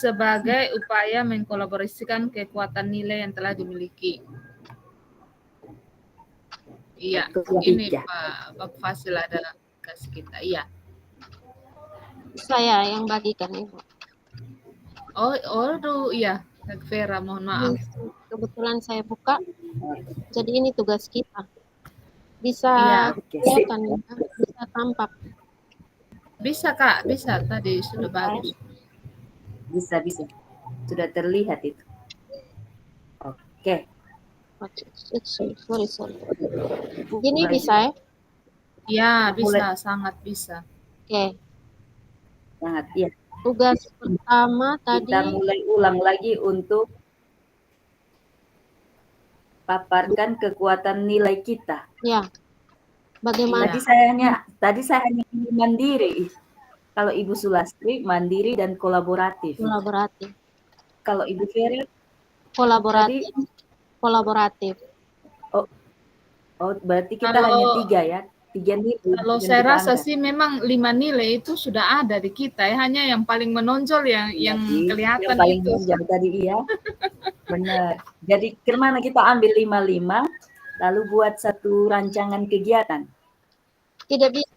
sebagai upaya mengkolaborasikan kekuatan nilai yang telah dimiliki. Iya, ini Pak Fasil ada kasih kita. Iya. Saya yang bagikan, Ibu. Iya, Kak Vera, mohon maaf. Kebetulan saya buka, jadi ini tugas kita. Bisa kelihatan, bisa tampak. Bisa Kak, bisa. Tadi sudah bagus. Bisa. Sudah terlihat itu. Oke. Sorry. Ini bisa ya? Ya, bisa, sangat bisa. Oke. Sangat, ya. Tugas pertama tadi. Kita mulai ulang lagi untuk paparkan kekuatan nilai kita. Ya. Bagaimana? Tadi saya hanya mandiri. Kalau Ibu Sulastri mandiri dan kolaboratif. Kalau Ibu Vera kolaboratif. Oh, berarti kita hanya 3 ya. 3 nilai. Kalau saya rasa sih memang 5 nilai itu sudah ada di kita ya, hanya yang paling menonjol yang kelihatan yang paling itu. menonjol tadi iya. Benar. Jadi kemana kita ambil 5 lalu buat satu rancangan kegiatan? Tidak bisa.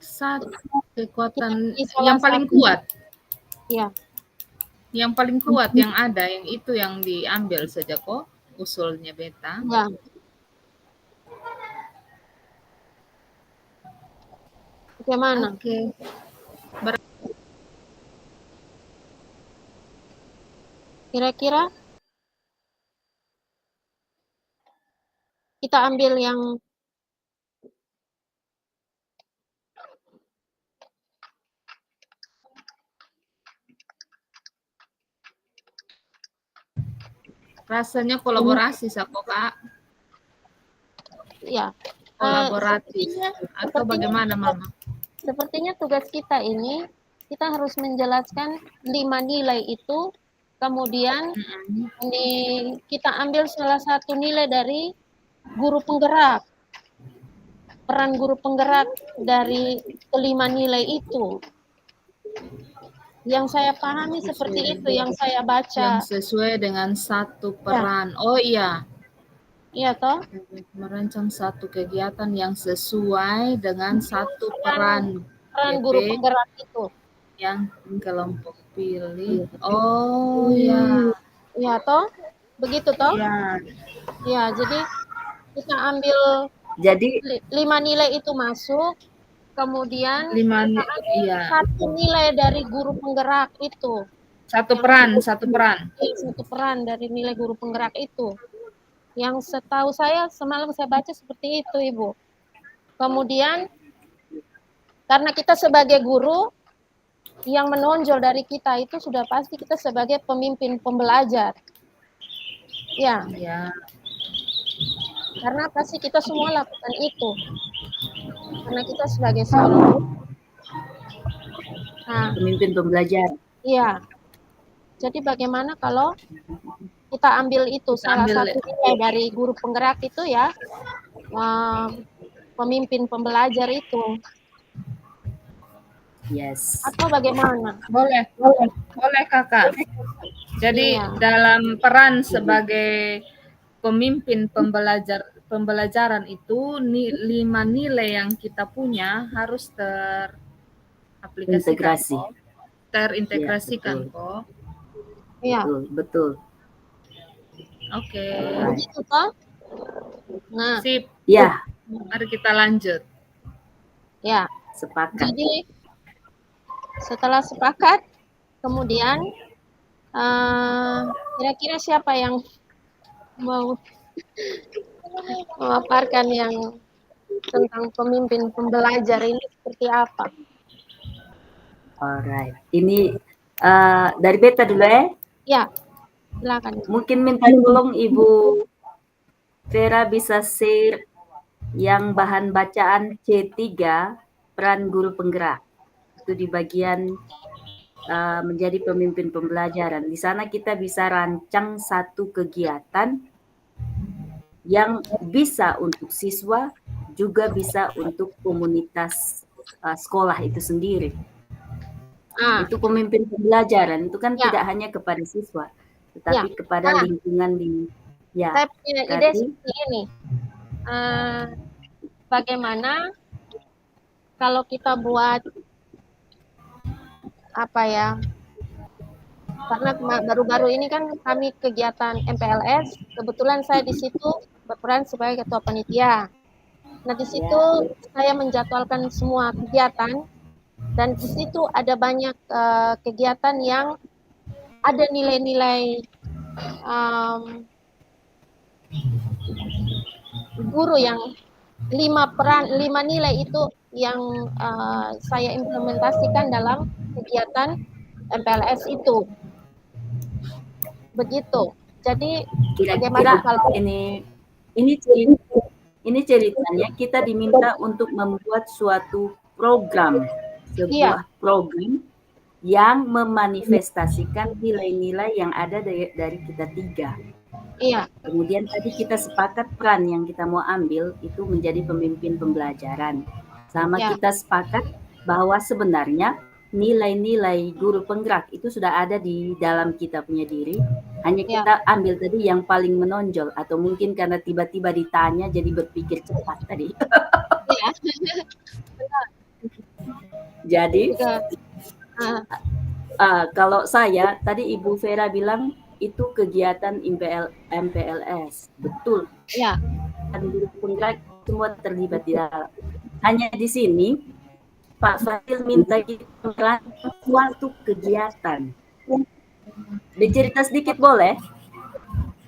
Satu kekuatan yang paling kuat. Ya. Yang paling kuat yang ada, yang itu yang diambil saja kok usulnya Beta. Ya. Bagaimana? Oke. Kira-kira kita ambil yang rasanya kolaborasi Sako Kak. Ya. Kolaboratif atau bagaimana Mama? Sepertinya tugas kita ini kita harus menjelaskan 5 nilai itu, kemudian kita ambil salah satu nilai dari guru penggerak, peran guru penggerak dari kelima nilai itu. Yang saya pahami seperti itu, yang saya baca. Yang sesuai dengan satu peran. Ya. Oh iya. Iya toh? Merancang satu kegiatan yang sesuai dengan satu peran guru penggerak itu. Yang kelompok pilih. Oh ya. Iya toh? Begitu toh? Iya. Ya, jadi kita ambil 5 nilai itu masuk, kemudian satu nilai dari guru penggerak itu. Satu peran. Satu peran dari nilai guru penggerak itu. Yang setahu saya semalam saya baca seperti itu, Ibu. Kemudian karena kita sebagai guru, yang menonjol dari kita itu sudah pasti kita sebagai pemimpin pembelajar. Ya. Karena pasti kita semua lakukan itu. Karena kita sebagai seorang guru. Pemimpin pembelajar. Iya. Jadi bagaimana kalau kita ambil itu salah satu nilai dari guru penggerak itu ya, pemimpin pembelajar itu. Yes. Atau bagaimana? Boleh Kakak. Jadi dalam peran sebagai pemimpin pembelajaran itu 5 nilai yang kita punya harus terintegrasikan kok. Iya. Betul. Oke. Begitu toh? Nah. Sip. Ya. Mari kita lanjut. Ya. Sepakat. Jadi setelah sepakat, kemudian kira-kira siapa yang mau memaparkan yang tentang pemimpin pembelajar ini seperti apa? Alright. Ini dari Beta dulu ya? Ya, silakan. Mungkin minta tolong Ibu Vera bisa share yang bahan bacaan C3 peran guru penggerak. Itu di bagian menjadi pemimpin pembelajaran. Di sana kita bisa rancang satu kegiatan yang bisa untuk siswa, juga bisa untuk komunitas sekolah itu sendiri. Itu pemimpin pembelajaran itu kan Ya. tidak hanya kepada siswa, Ya. tetapi kepada lingkungan di Saya punya ide berarti seperti ini. Bagaimana kalau kita buat apa ya? Karena baru-baru ini kan kami kegiatan MPLS, kebetulan saya di situ berperan sebagai ketua panitia. Nah, di situ saya menjadwalkan semua kegiatan dan di situ ada banyak kegiatan yang ada nilai-nilai guru yang 5 nilai itu yang saya implementasikan dalam kegiatan MPLS itu. Begitu. Jadi kira-kira kalau ini ceritanya kita diminta untuk membuat suatu program, sebuah program yang memanifestasikan nilai-nilai yang ada dari kita 3. Iya. Kemudian tadi kita sepakat peran yang kita mau ambil itu menjadi pemimpin pembelajaran. Sama kita sepakat bahwa sebenarnya nilai-nilai guru penggerak itu sudah ada di dalam kita punya diri. Hanya kita ambil tadi yang paling menonjol atau mungkin karena tiba-tiba ditanya jadi berpikir cepat tadi. Iya. Jadi kalau saya tadi Ibu Vera bilang itu kegiatan MPLS, betul. Ya. Guru penggerak semua terlibat di dalam. Hanya di sini Pak Fadil minta kita suatu kegiatan. Dicerita sedikit boleh?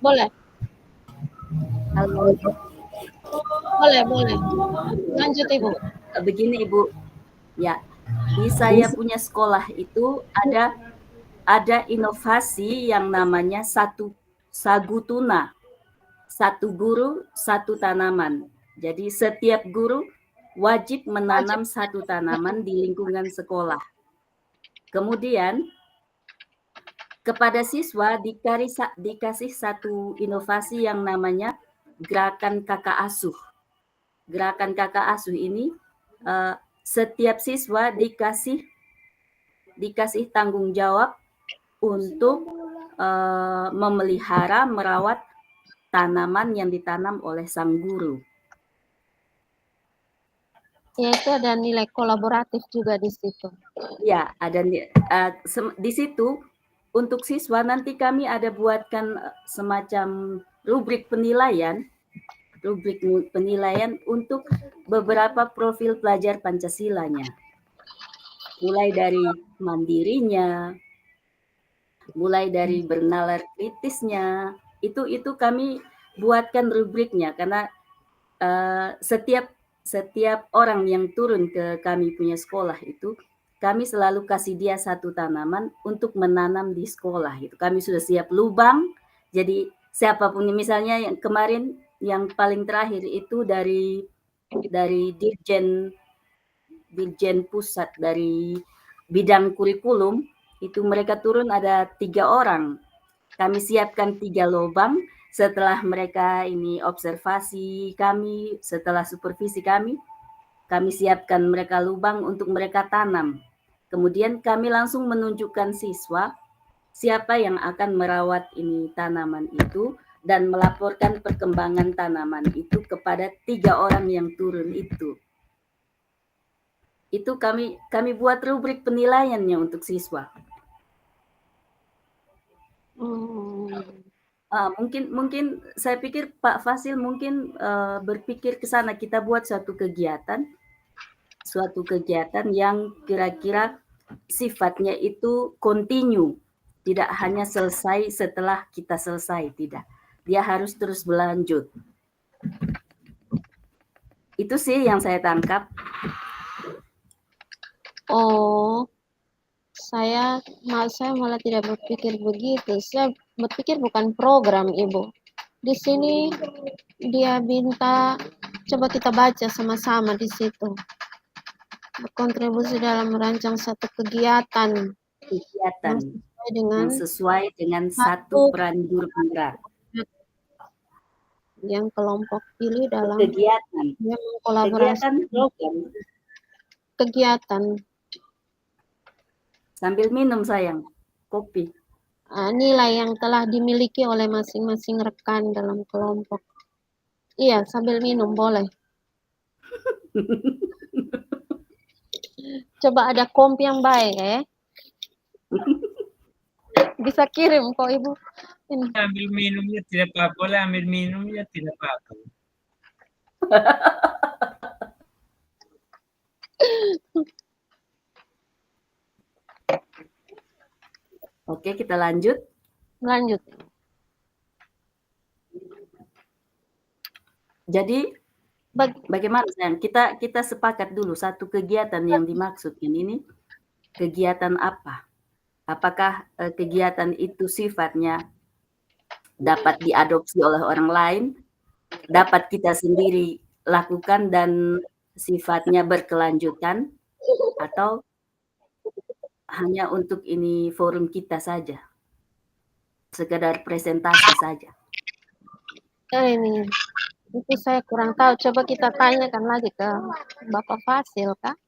Boleh. Halo. Boleh. Lanjut Ibu. Begini Ibu, ya di saya punya sekolah itu ada inovasi yang namanya sagu tuna. 1 guru 1 tanaman. Jadi setiap guru wajib menanam 1 tanaman di lingkungan sekolah. Kemudian kepada siswa dikasih 1 inovasi yang namanya gerakan kakak asuh. Gerakan kakak asuh ini setiap siswa dikasih tanggung jawab untuk memelihara, merawat tanaman yang ditanam oleh sang guru. Ya, itu ada nilai kolaboratif juga di situ. Ya, ada di situ untuk siswa nanti kami ada buatkan semacam rubrik penilaian untuk beberapa profil pelajar Pancasilanya. Mulai dari mandirinya, mulai dari bernalar kritisnya, itu kami buatkan rubriknya karena setiap orang yang turun ke kami punya sekolah itu kami selalu kasih dia 1 tanaman untuk menanam di sekolah itu. Kami sudah siap lubang. Jadi siapapun misalnya yang kemarin yang paling terakhir itu dari Dirjen Pusat dari bidang kurikulum itu mereka turun ada 3 orang. Kami siapkan 3 lubang. Setelah mereka ini observasi kami, setelah supervisi kami siapkan mereka lubang untuk mereka tanam. Kemudian kami langsung menunjukkan siswa siapa yang akan merawat ini tanaman itu dan melaporkan perkembangan tanaman itu kepada 3 orang yang turun itu. Itu kami buat rubrik penilaiannya untuk siswa. Mungkin saya pikir Pak Fasil mungkin berpikir ke sana, kita buat suatu kegiatan yang kira-kira sifatnya itu continue, tidak hanya selesai setelah kita selesai, tidak. Dia harus terus berlanjut. Itu sih yang saya tangkap. Oh, saya malah tidak berpikir begitu. Saya berpikir bukan program, Ibu. Di sini dia minta coba kita baca sama-sama di situ. Berkontribusi dalam merancang satu kegiatan yang sesuai dengan 1 peran guru penggerak. Yang kelompok pilih dalam kegiatan kolaborasi program. Kegiatan. Sambil minum sayang, kopi. Nilai yang telah dimiliki oleh masing-masing rekan dalam kelompok. Iya, sambil minum boleh. Coba ada komp yang baik ya. Bisa kirim kok Ibu. Ini. Ambil minumnya tidak apa-apa, boleh ambil minumnya tidak apa-apa. Oke, kita lanjut. Lanjut. Jadi bagaimana sayang? Kita sepakat dulu satu kegiatan yang dimaksudkan ini kegiatan apa? Apakah kegiatan itu sifatnya dapat diadopsi oleh orang lain, dapat kita sendiri lakukan dan sifatnya berkelanjutan, atau hanya untuk ini forum kita saja, sekedar presentasi saja? Ini itu saya kurang tahu. Coba kita tanyakan lagi ke Bapak Fasil, Kak.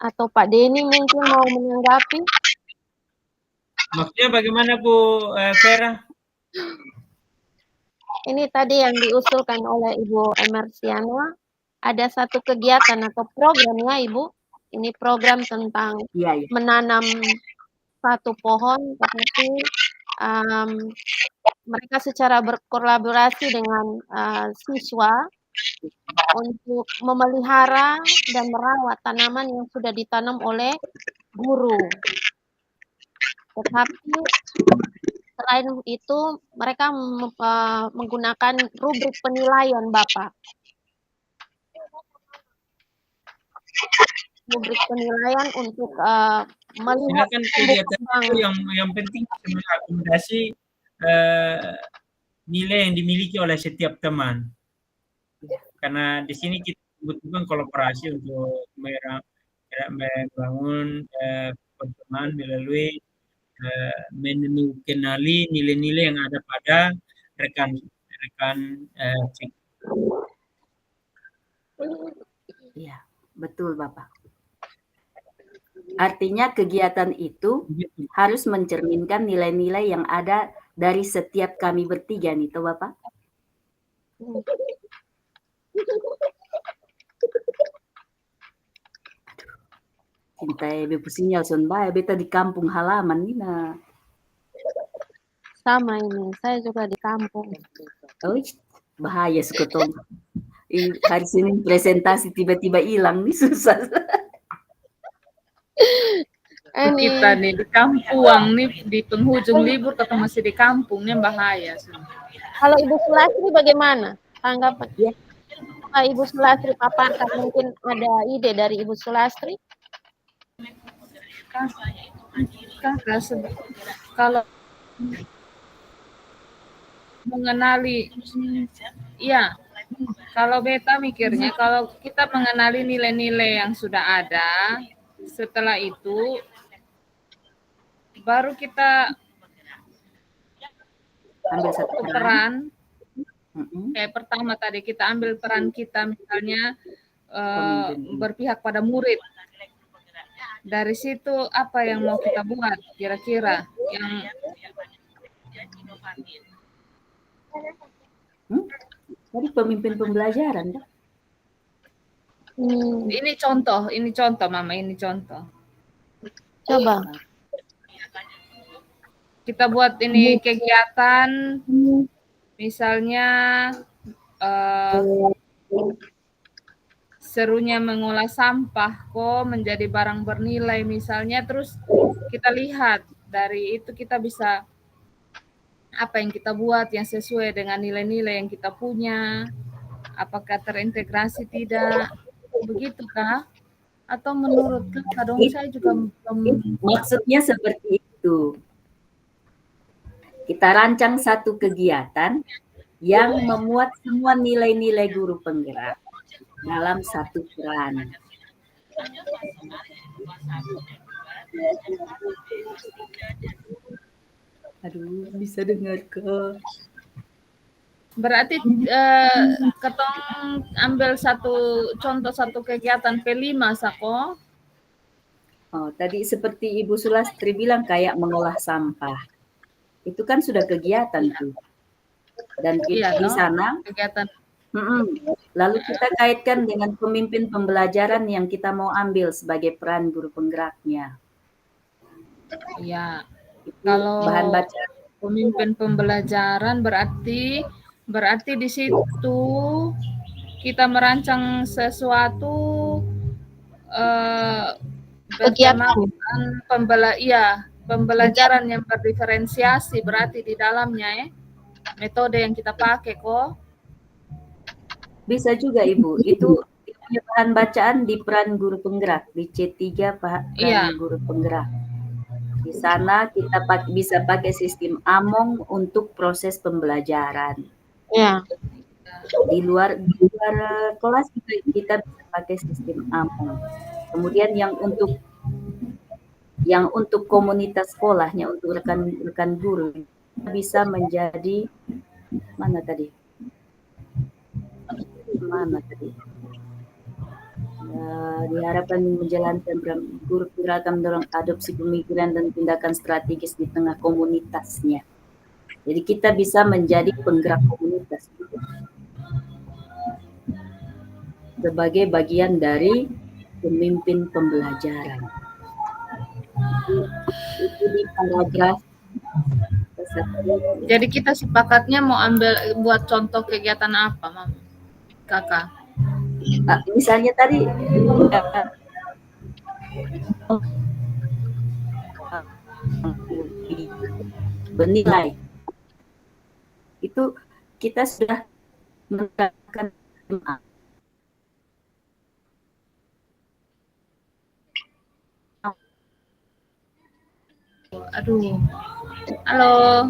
Atau Pak Denny mungkin mau menanggapi. Maksudnya bagaimana Bu Vera? Ini tadi yang diusulkan oleh Ibu Emersiana, ada satu kegiatan atau programnya Ibu. Ini program tentang menanam satu pohon, tetapi mereka secara berkolaborasi dengan siswa untuk memelihara dan merawat tanaman yang sudah ditanam oleh guru. Tetapi selain itu mereka menggunakan rubrik penilaian Bapak. Rubrik penilaian untuk melihat kegiatan itu yang penting mengakomodasi nilai yang dimiliki oleh setiap teman. Karena di sini kita butuhkan kolaborasi untuk membangun teman melalui mengenali nilai-nilai yang ada pada rekan-rekan. Iya, betul Bapak. Artinya kegiatan itu harus mencerminkan nilai-nilai yang ada dari setiap kami bertiga nih, toh Bapak? Cintai bepu sinyal son bae beta di kampung halaman nih nah. Sama ini, saya juga di kampung. Oh, bahaya sekotong. Hari Senin presentasi tiba-tiba hilang nih susah. Kita nih di kampung nih di penghujung libur atau masih di kampungnya bahaya. Kalau Ibu Sulastri bagaimana tanggapannya? Ibu Sulastri paparkan, mungkin ada ide dari Ibu Sulastri? Kalau mengenali, ya, kalau beta mikirnya kalau kita mengenali nilai-nilai yang sudah ada, setelah itu baru kita ambil satu peran. Kayak pertama tadi kita ambil peran kita misalnya berpihak pada murid. Dari situ apa yang mau kita buat kira-kira yang Tadi pemimpin pembelajaran kan? Ini contoh Mama, ini contoh. Coba. Kita buat ini kegiatan misalnya serunya mengolah sampah kok menjadi barang bernilai misalnya, terus kita lihat dari itu kita bisa apa yang kita buat yang sesuai dengan nilai-nilai yang kita punya, apakah terintegrasi tidak, begitukah? Atau menurut Kak dong saya juga maksudnya seperti itu. Kita rancang satu kegiatan yang memuat semua nilai-nilai guru penggerak dalam satu peran. Aduh, bisa dengar ke? Berarti ketong ambil contoh satu kegiatan P5 Sako. Oh, tadi seperti Ibu Sulastri bilang kayak mengolah sampah. Itu kan sudah kegiatan tuh. Dan Iya di toh, sana, kegiatan. lalu kita kaitkan dengan pemimpin pembelajaran yang kita mau ambil sebagai peran guru penggeraknya. Iya. Itu Kalau bahan bacaan. pemimpin pembelajaran berarti di situ kita merancang sesuatu Kegiatan. bertemakan pembelajaran yang berdiferensiasi berarti di dalamnya metode yang kita pakai kok. Bisa juga Ibu, itu punya bahan bacaan di peran guru penggerak, di C3 peran Iya. guru penggerak. Di sana kita bisa pakai sistem AMONG untuk proses pembelajaran. Ya. Di luar kelas kita bisa pakai sistem AMONG. Kemudian yang untuk komunitas sekolahnya, untuk rekan guru bisa menjadi mana tadi? Diharapkan menjalankan guru penggerak mendorong adopsi pemikiran dan tindakan strategis di tengah komunitasnya. Jadi kita bisa menjadi penggerak komunitas sebagai bagian dari pemimpin pembelajaran. Itu di paragraf. Jadi kita sepakatnya mau buat contoh kegiatan apa, Mam? Kakak? Misalnya tadi bernilai. Itu kita sudah menerapkan Aduh. Halo.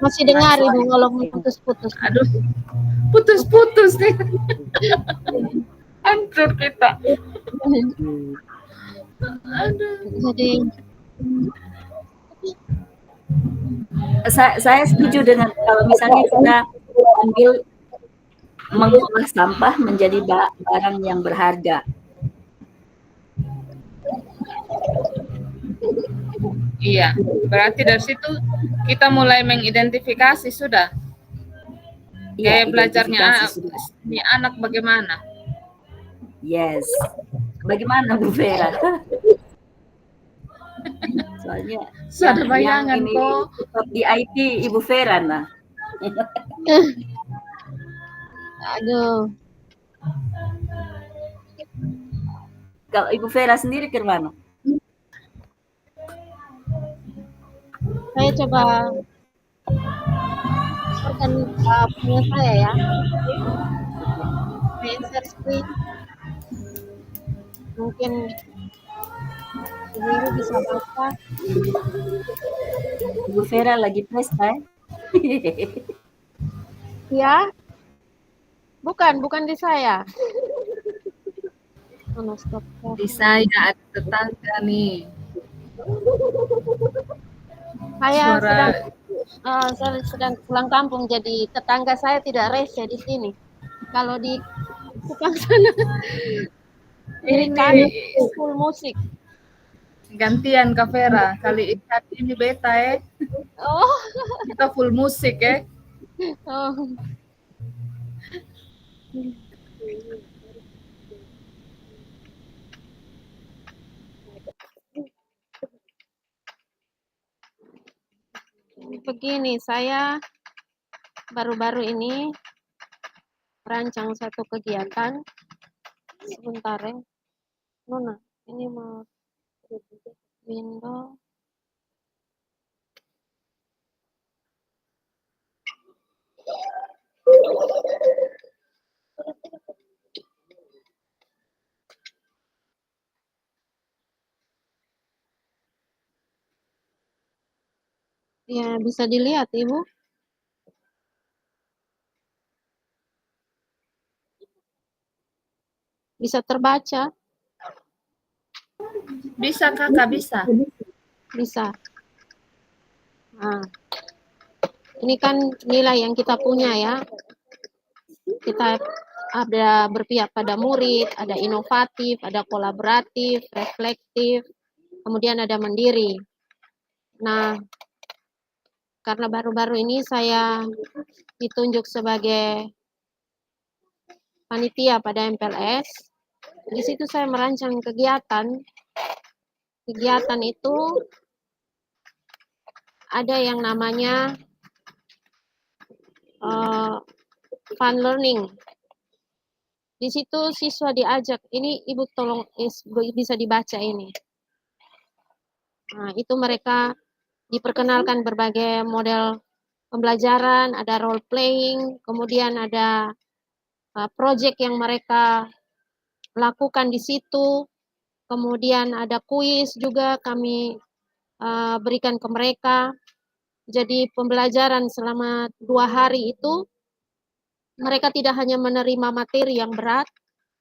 Masih dengar Ibu walaupun putus-putus. Aduh. Putus-putus nih. Hancur kita. Aduh. Jadi saya setuju dengan kalau misalnya kita ambil mengolah sampah menjadi barang yang berharga. Iya, berarti dari situ kita mulai mengidentifikasi sudah. Kayak belajarnya ini anak bagaimana? Yes. Bagaimana Bu Vera? Soalnya sudah bayangan kok di IT Ibu Vera nah. aduh. Kalau Ibu Vera sendiri ke mana? Saya coba punya saya ya. Share screen. Mungkin Ibu bisa baca. Ibu Vera lagi pesta. Ya. Bukan di saya. Di saya ada tetangga nih. Saya sedang pulang kampung, jadi tetangga saya tidak rese di sini. Kalau di tukang sana ini full musik. Gantian Kak Vera, kali ini beta Oh. Kita full musik Oh. Begini, saya baru-baru ini merancang satu kegiatan. Sebentar ya. Nona, ini mau window. Ya, bisa dilihat, Ibu. Bisa terbaca? Bisa Kakak, bisa. Bisa. Nah. Ini kan nilai yang kita punya ya. Kita ada berpihak pada murid, ada inovatif, ada kolaboratif, reflektif, kemudian ada mandiri. Nah, karena baru-baru ini saya ditunjuk sebagai panitia pada MPLS, di situ saya merancang kegiatan. Kegiatan itu ada yang namanya fun learning. Di situ siswa diajak, ini Ibu tolong bisa dibaca ini. Nah, itu mereka diperkenalkan berbagai model pembelajaran, ada role playing, kemudian ada project yang mereka lakukan di situ, kemudian ada kuis juga kami berikan ke mereka. Jadi pembelajaran selama 2 hari itu mereka tidak hanya menerima materi yang berat,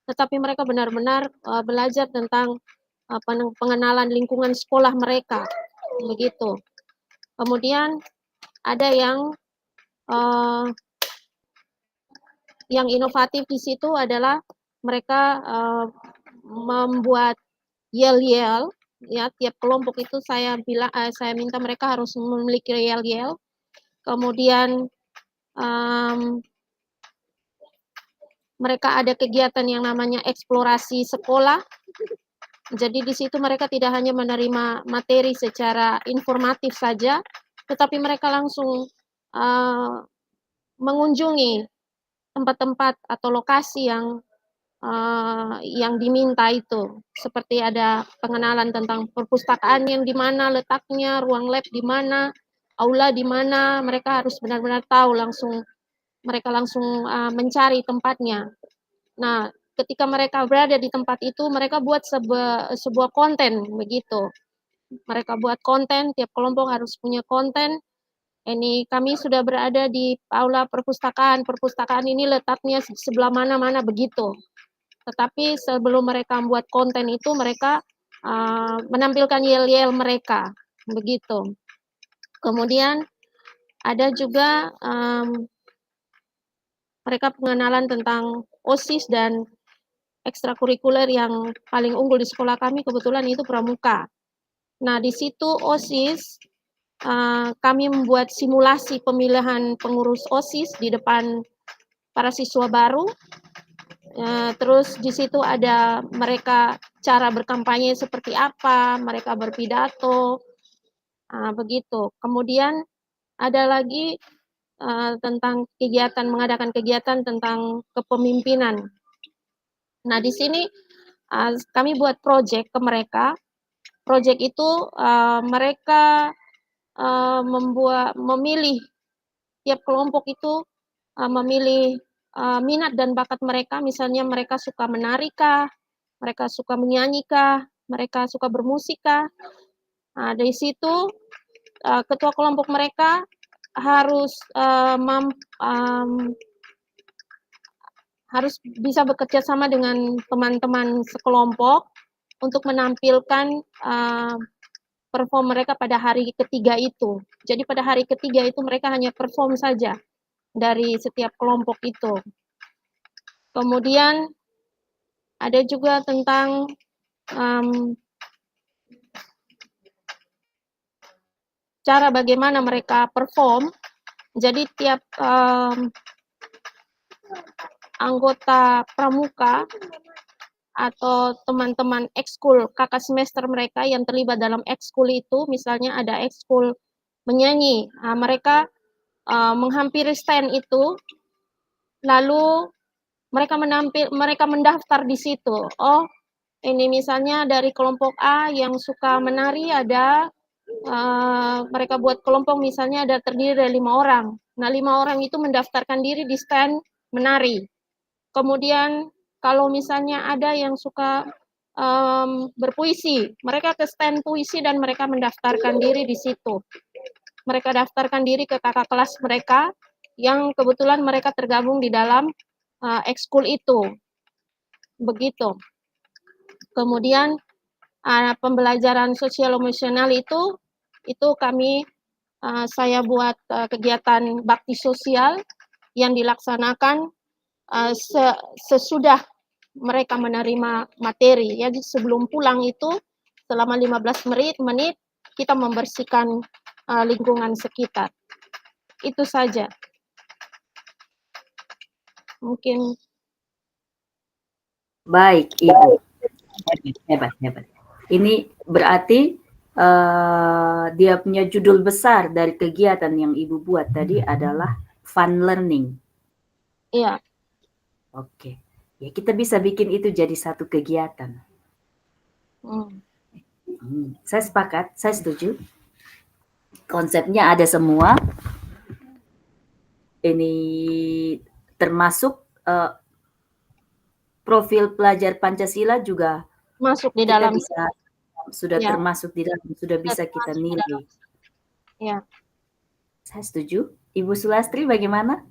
tetapi mereka benar-benar belajar tentang pengenalan lingkungan sekolah mereka, begitu. Kemudian ada yang inovatif di situ adalah mereka membuat yel-yel, ya, tiap kelompok itu saya minta mereka harus memiliki yel-yel. Kemudian mereka ada kegiatan yang namanya eksplorasi sekolah. Jadi di situ mereka tidak hanya menerima materi secara informatif saja, tetapi mereka langsung mengunjungi tempat-tempat atau lokasi yang diminta itu. Seperti ada pengenalan tentang perpustakaan yang di mana letaknya, ruang lab di mana, aula di mana, mereka harus benar-benar tahu mereka langsung mencari tempatnya. Nah, ketika mereka berada di tempat itu, mereka buat sebuah konten begitu. Mereka buat konten, tiap kelompok harus punya konten. Ini kami sudah berada di aula perpustakaan. Perpustakaan ini letaknya sebelah mana-mana begitu. Tetapi sebelum mereka membuat konten itu, mereka menampilkan yel-yel mereka begitu. Kemudian ada juga mereka pengenalan tentang OSIS dan ekstrakurikuler yang paling unggul di sekolah kami kebetulan itu pramuka. Nah, di situ OSIS kami membuat simulasi pemilihan pengurus OSIS di depan para siswa baru. Terus di situ ada mereka cara berkampanye seperti apa, mereka berpidato, begitu. Kemudian ada lagi tentang mengadakan kegiatan tentang kepemimpinan. Nah, di sini kami buat proyek ke mereka. Proyek itu mereka memilih, tiap kelompok itu memilih minat dan bakat mereka. Misalnya mereka suka menarik-kah, mereka suka menyanyi-kah, mereka suka bermusik-kah. Nah, dari situ ketua kelompok mereka harus harus bisa bekerja sama dengan teman-teman sekelompok untuk menampilkan perform mereka pada hari ketiga itu. Jadi pada hari ketiga itu mereka hanya perform saja dari setiap kelompok itu. Kemudian ada juga tentang cara bagaimana mereka perform. Jadi tiap anggota pramuka atau teman-teman ekskul kakak semester mereka yang terlibat dalam ekskul itu, misalnya ada ekskul menyanyi, mereka menghampiri stand itu, lalu mereka mendaftar di situ. Oh, ini misalnya dari kelompok A yang suka menari ada, mereka buat kelompok misalnya ada terdiri dari 5 orang. Nah, 5 orang itu mendaftarkan diri di stand menari. Kemudian kalau misalnya ada yang suka berpuisi, mereka ke stand puisi dan mereka mendaftarkan diri di situ. Mereka daftarkan diri ke kakak kelas mereka yang kebetulan mereka tergabung di dalam ekskul itu. Begitu. Kemudian pembelajaran sosial emosional itu kami saya buat kegiatan bakti sosial yang dilaksanakan sesudah mereka menerima materi. Jadi sebelum pulang itu selama 15 menit kita membersihkan lingkungan sekitar. Itu saja. Mungkin. Baik, Ibu. Hebat. Ini berarti dia punya judul besar dari kegiatan yang Ibu buat tadi adalah fun learning. Iya. Oke. Ya, kita bisa bikin itu jadi satu kegiatan. Saya sepakat, saya setuju. Konsepnya ada semua. Ini termasuk profil pelajar Pancasila juga masuk di kita dalam. bisa sudah ya. termasuk di dalam, sudah bisa kita nilai. Ya. Saya setuju. Ibu Sulastri bagaimana?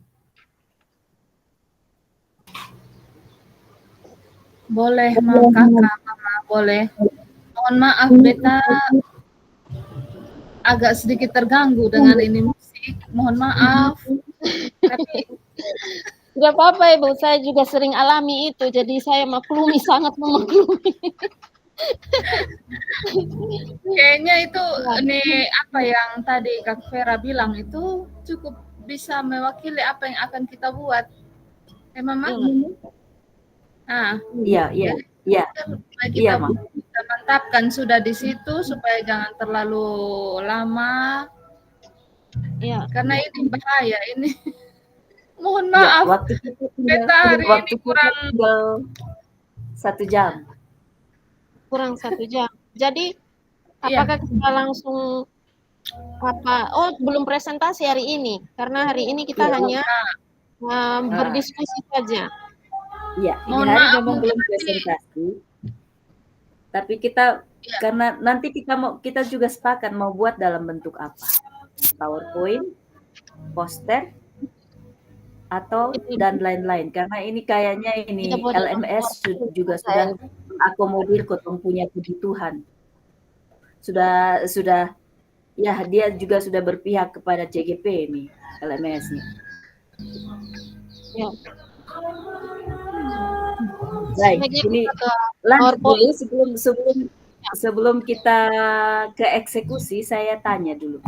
Boleh, Kakak, Mama, boleh. Mohon maaf, Beta agak sedikit terganggu dengan ini musik. Mohon maaf. Tapi tidak apa-apa, Ibu. Saya juga sering alami itu, jadi saya maklumi, sangat memaklumi. Kayaknya itu nih apa yang tadi Kak Vera bilang itu cukup bisa mewakili apa yang akan kita buat. Mama? Nah, iya. Kita bisa mantapkan sudah di situ supaya jangan terlalu lama. Iya. Karena ini bahaya ini. Mohon maaf. Waktu Beta hari ini kurang 1 jam. Kurang 1 jam. Jadi apakah kita langsung belum presentasi hari ini, karena hari ini kita hanya berdiskusi saja. Iya, ini hari memang belum presentasi. Tapi kita karena nanti kita juga sepakat mau buat dalam bentuk apa? PowerPoint, poster, atau dan lain-lain. Karena ini kayaknya ini LMS juga sudah akomodir kotong punya kebutuhan. Sudah ya, dia juga sudah berpihak kepada CGP ini LMS-nya. Ya. Baik, ini lanjut dulu sebelum kita ke eksekusi, saya tanya dulu.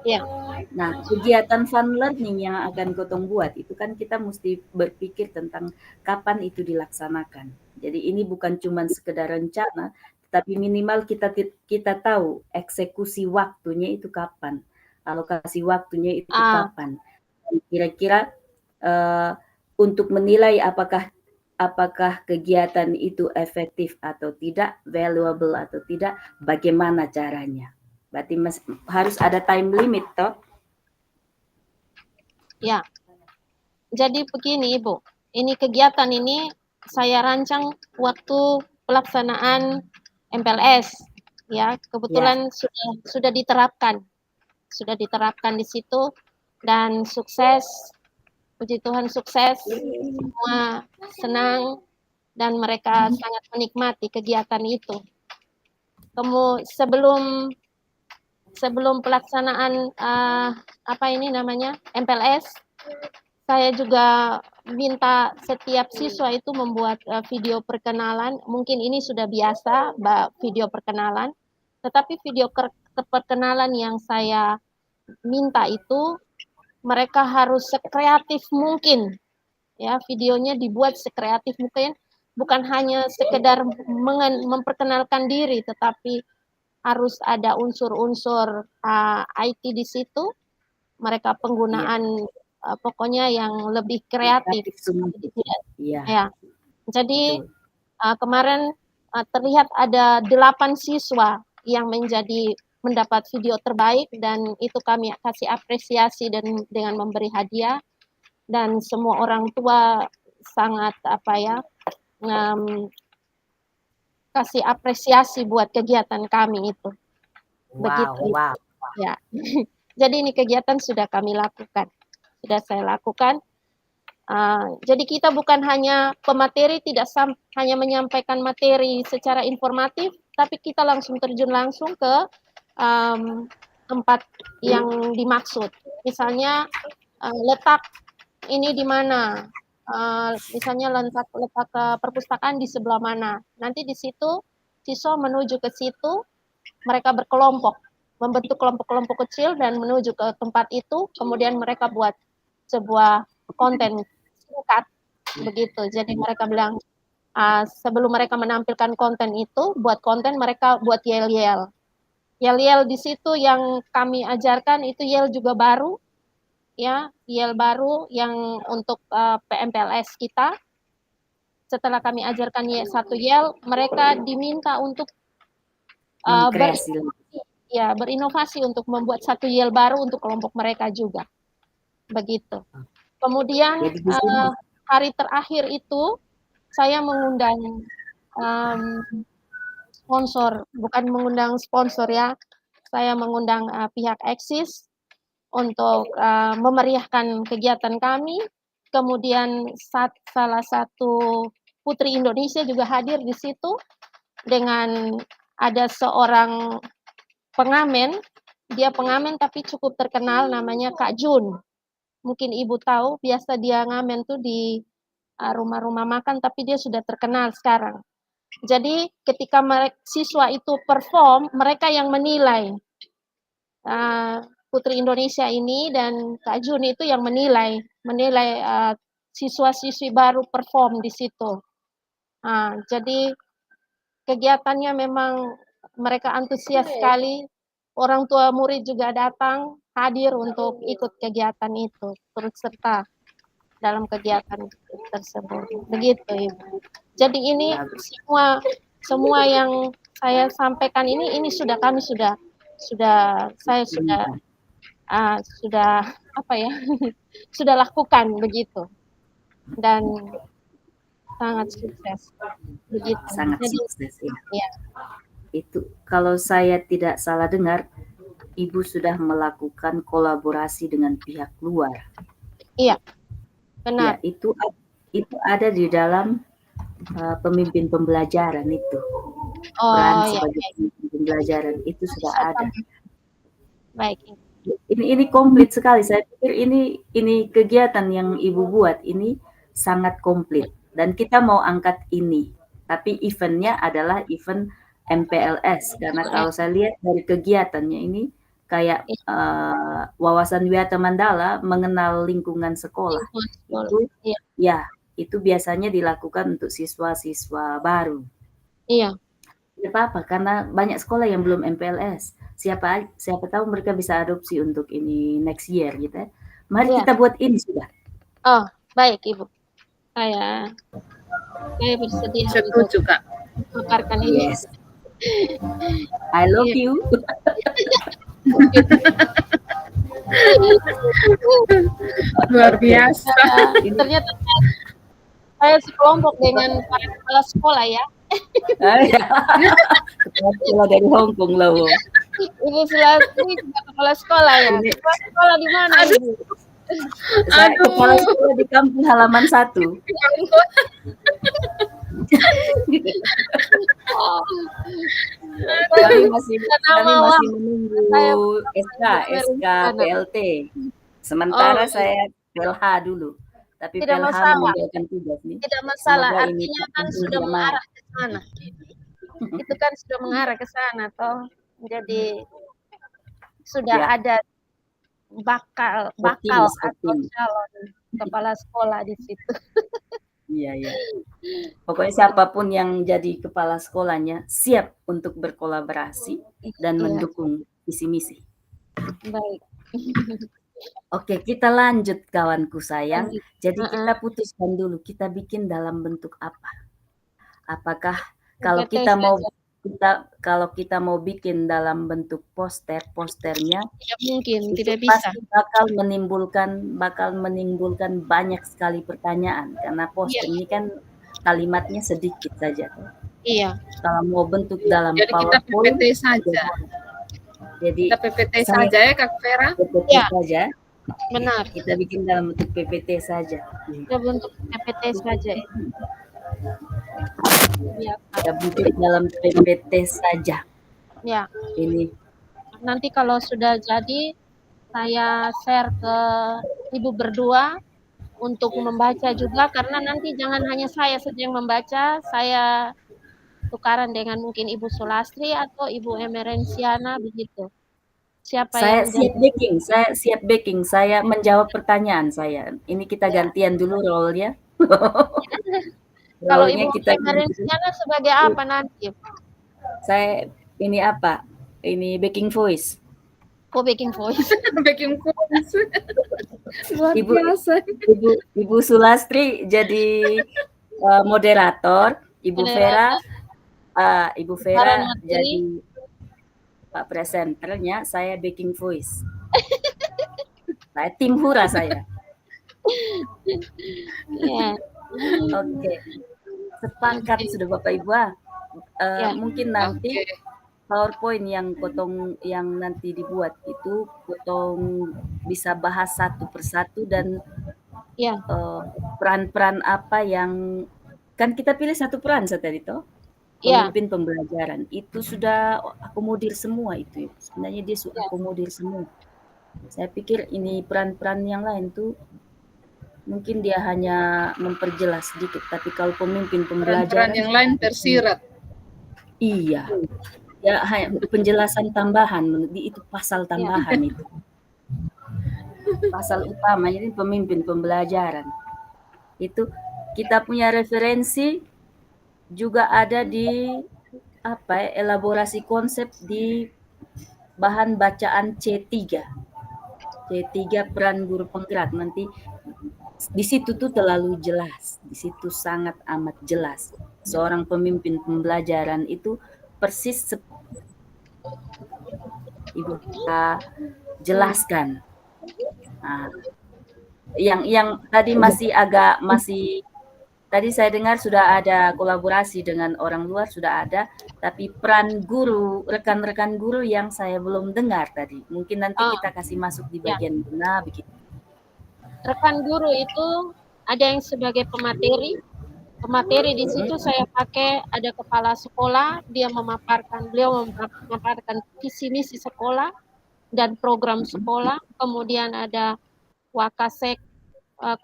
Ya. Nah, kegiatan fun learning yang akan Kotong buat itu kan kita mesti berpikir tentang kapan itu dilaksanakan. Jadi ini bukan cuma sekedar rencana, tapi minimal kita tahu eksekusi waktunya itu kapan, alokasi waktunya itu kapan. Kira-kira untuk menilai apakah kegiatan itu efektif atau tidak, valuable atau tidak, bagaimana caranya. Berarti harus ada time limit, toh? Ya. Jadi begini, Ibu. Ini kegiatan ini saya rancang waktu pelaksanaan MPLS. Ya, kebetulan sudah diterapkan. Sudah diterapkan di situ dan sukses. Puji Tuhan sukses. Semua senang dan mereka sangat menikmati kegiatan itu. Sebelum pelaksanaan MPLS, saya juga minta setiap siswa itu membuat video perkenalan. Mungkin ini sudah biasa, video perkenalan, tetapi video perkenalan yang saya minta itu mereka harus sekreatif mungkin. Ya, videonya dibuat sekreatif mungkin, bukan hanya sekedar memperkenalkan diri, tetapi harus ada unsur-unsur IT di situ. Mereka penggunaan pokoknya yang lebih kreatif. Ya. Jadi kemarin terlihat ada 8 siswa yang mendapat video terbaik, dan itu kami kasih apresiasi dan dengan memberi hadiah, dan semua orang tua sangat kasih apresiasi buat kegiatan kami itu. Begitu. Wow. Ya. Jadi ini kegiatan sudah kami lakukan. Sudah saya lakukan. Jadi kita bukan hanya pemateri, tidak hanya menyampaikan materi secara informatif, tapi kita langsung terjun langsung ke tempat yang dimaksud. Misalnya letak ini di mana, misalnya letak perpustakaan di sebelah mana. Nanti di situ siswa menuju ke situ, mereka berkelompok, membentuk kelompok-kelompok kecil dan menuju ke tempat itu, kemudian mereka buat sebuah konten singkat begitu. Jadi mereka bilang sebelum mereka menampilkan konten itu, buat konten mereka buat yel-yel. Yel-yel di situ yang kami ajarkan itu yel juga baru, ya, yel baru yang untuk PMPLS kita. Setelah kami ajarkan satu yel, mereka diminta untuk Mengkreasi. berinovasi untuk membuat satu yel baru untuk kelompok mereka juga. Begitu. Kemudian Jadi di sini hari terakhir itu saya mengundang sponsor, bukan mengundang sponsor ya, saya mengundang pihak Eksis untuk memeriahkan kegiatan kami. Kemudian salah satu putri Indonesia juga hadir di situ dengan ada seorang pengamen, dia pengamen tapi cukup terkenal namanya Kak Jun. Mungkin Ibu tahu, biasa dia ngamen tuh di rumah-rumah makan, tapi dia sudah terkenal sekarang. Jadi ketika siswa itu perform, mereka yang menilai. Putri Indonesia ini dan Kak Jun itu yang menilai siswa-siswi baru perform di situ. Jadi kegiatannya memang mereka antusias sekali. Orang tua murid juga datang hadir untuk ikut kegiatan itu, turut serta dalam kegiatan tersebut. Begitu, Ibu. Jadi ini semua yang saya sampaikan ini kami sudah sudah lakukan begitu, dan sangat sukses begitu. sangat Jadi, sukses ya. ya. Itu kalau saya tidak salah dengar, Ibu sudah melakukan kolaborasi dengan pihak luar. Iya, Ya, benar. itu ada di dalam pemimpin pembelajaran itu. Peran sebagai pemimpin pembelajaran itu sudah ada. Baik. Ini komplit sekali. Saya pikir ini kegiatan yang Ibu buat ini sangat komplit, dan kita mau angkat ini. Tapi eventnya adalah event MPLS, karena kalau saya lihat dari kegiatannya ini kayak wawasan Wiyata Mandala mengenal lingkungan sekolah. Itu ya, itu biasanya dilakukan untuk siswa-siswa baru. Iya. Tidak apa-apa, karena banyak sekolah yang belum MPLS. Siapa tahu mereka bisa adopsi untuk ini next year gitu ya. Mari kita buat ini sudah. Oh, baik Ibu. Saya bersedia Setuju, Kak. memaparkan ini. Yes. I love you. Luar biasa. Ternyata saya sekelompok dengan para kepala sekolah ya. Kepala sekolah dari Hong Kong loh. Ibu Sulastri juga kepala sekolah ya. Kepala sekolah di mana Ibu? Saya kepala sekolah di kampung halaman 1. Kami masih menunggu SK PLT. Sementara saya PLH dulu. Tapi tidak PLH meninggalkan tugas nih. Tidak masalah, artinya kan sudah mengarah ke sana. Itu kan sudah mengarah ke sana toh. Jadi sudah ada bakal atau calon kepala sekolah di situ. Iya. Pokoknya siapapun yang jadi kepala sekolahnya siap untuk berkolaborasi dan mendukung visi misi. Baik. Oke, kita lanjut kawanku sayang. Jadi kita putuskan dulu, kita bikin dalam bentuk apa? Apakah kalau kita mau bikin dalam bentuk posternya tidak mungkin, tidak bisa. Pasti bakal menimbulkan banyak sekali pertanyaan, karena poster ini kan kalimatnya sedikit saja. Iya. Kalau mau bentuk dalam jadi PowerPoint, kita PPT saja. Jadi kita PPT saja ya Kak Vera? PPT saja. Benar. Kita bikin dalam bentuk PPT saja. Kita bentuk PPT saja. Kita bentuk dalam PPT saja. Ya. Ini nanti kalau sudah jadi saya share ke ibu berdua untuk membaca juga, karena nanti jangan hanya saya saja yang membaca, saya tukaran dengan mungkin Ibu Sulastri atau Ibu Emerensiana begitu. Siapa Saya yang siap backing, saya menjawab pertanyaan saya. Ini kita gantian dulu role-nya. kalau Role-nya Ibu kita ganti. Emerensiana sebagai apa nanti? Saya ini apa? Ini backing voice. Oh, backing voice. Backing voice. Luar Ibu biasa. Ibu Sulastri jadi moderator, Ibu Vera Paparan materi. jadi Pak presenternya, saya backing voice. Saya tim hura saya. Ya. Oke. Sepakat sudah Bapak Ibu. Ya. Mungkin nanti Oke. PowerPoint yang nanti dibuat itu potong bisa bahas satu persatu dan Ya. peran-peran apa yang kan kita pilih satu peran tadi toh, Ya. pemimpin pembelajaran itu sudah akomodir semua itu sebenarnya dia sudah akomodir semua. Saya pikir ini peran-peran yang lain tuh mungkin dia hanya memperjelas sedikit, tapi kalau pemimpin Peran-peran pembelajaran yang lain tersirat. iya, ya penjelasan tambahan itu pasal tambahan itu. Pasal utama ini pemimpin pembelajaran. Itu kita punya referensi juga ada di elaborasi konsep di bahan bacaan C3. C3 peran guru penggerak nanti di situ tuh terlalu jelas, di situ sangat amat jelas. Seorang pemimpin pembelajaran itu persis Ibu jelaskan. Nah, yang tadi tadi saya dengar sudah ada kolaborasi dengan orang luar sudah ada, tapi peran guru, rekan-rekan guru yang saya belum dengar tadi. Mungkin nanti kita kasih masuk di bagian mana begitu. Rekan guru itu ada yang sebagai pemateri. Pemateri di situ saya pakai ada kepala sekolah, beliau memaparkan visi misi sekolah dan program sekolah. Kemudian ada wakasek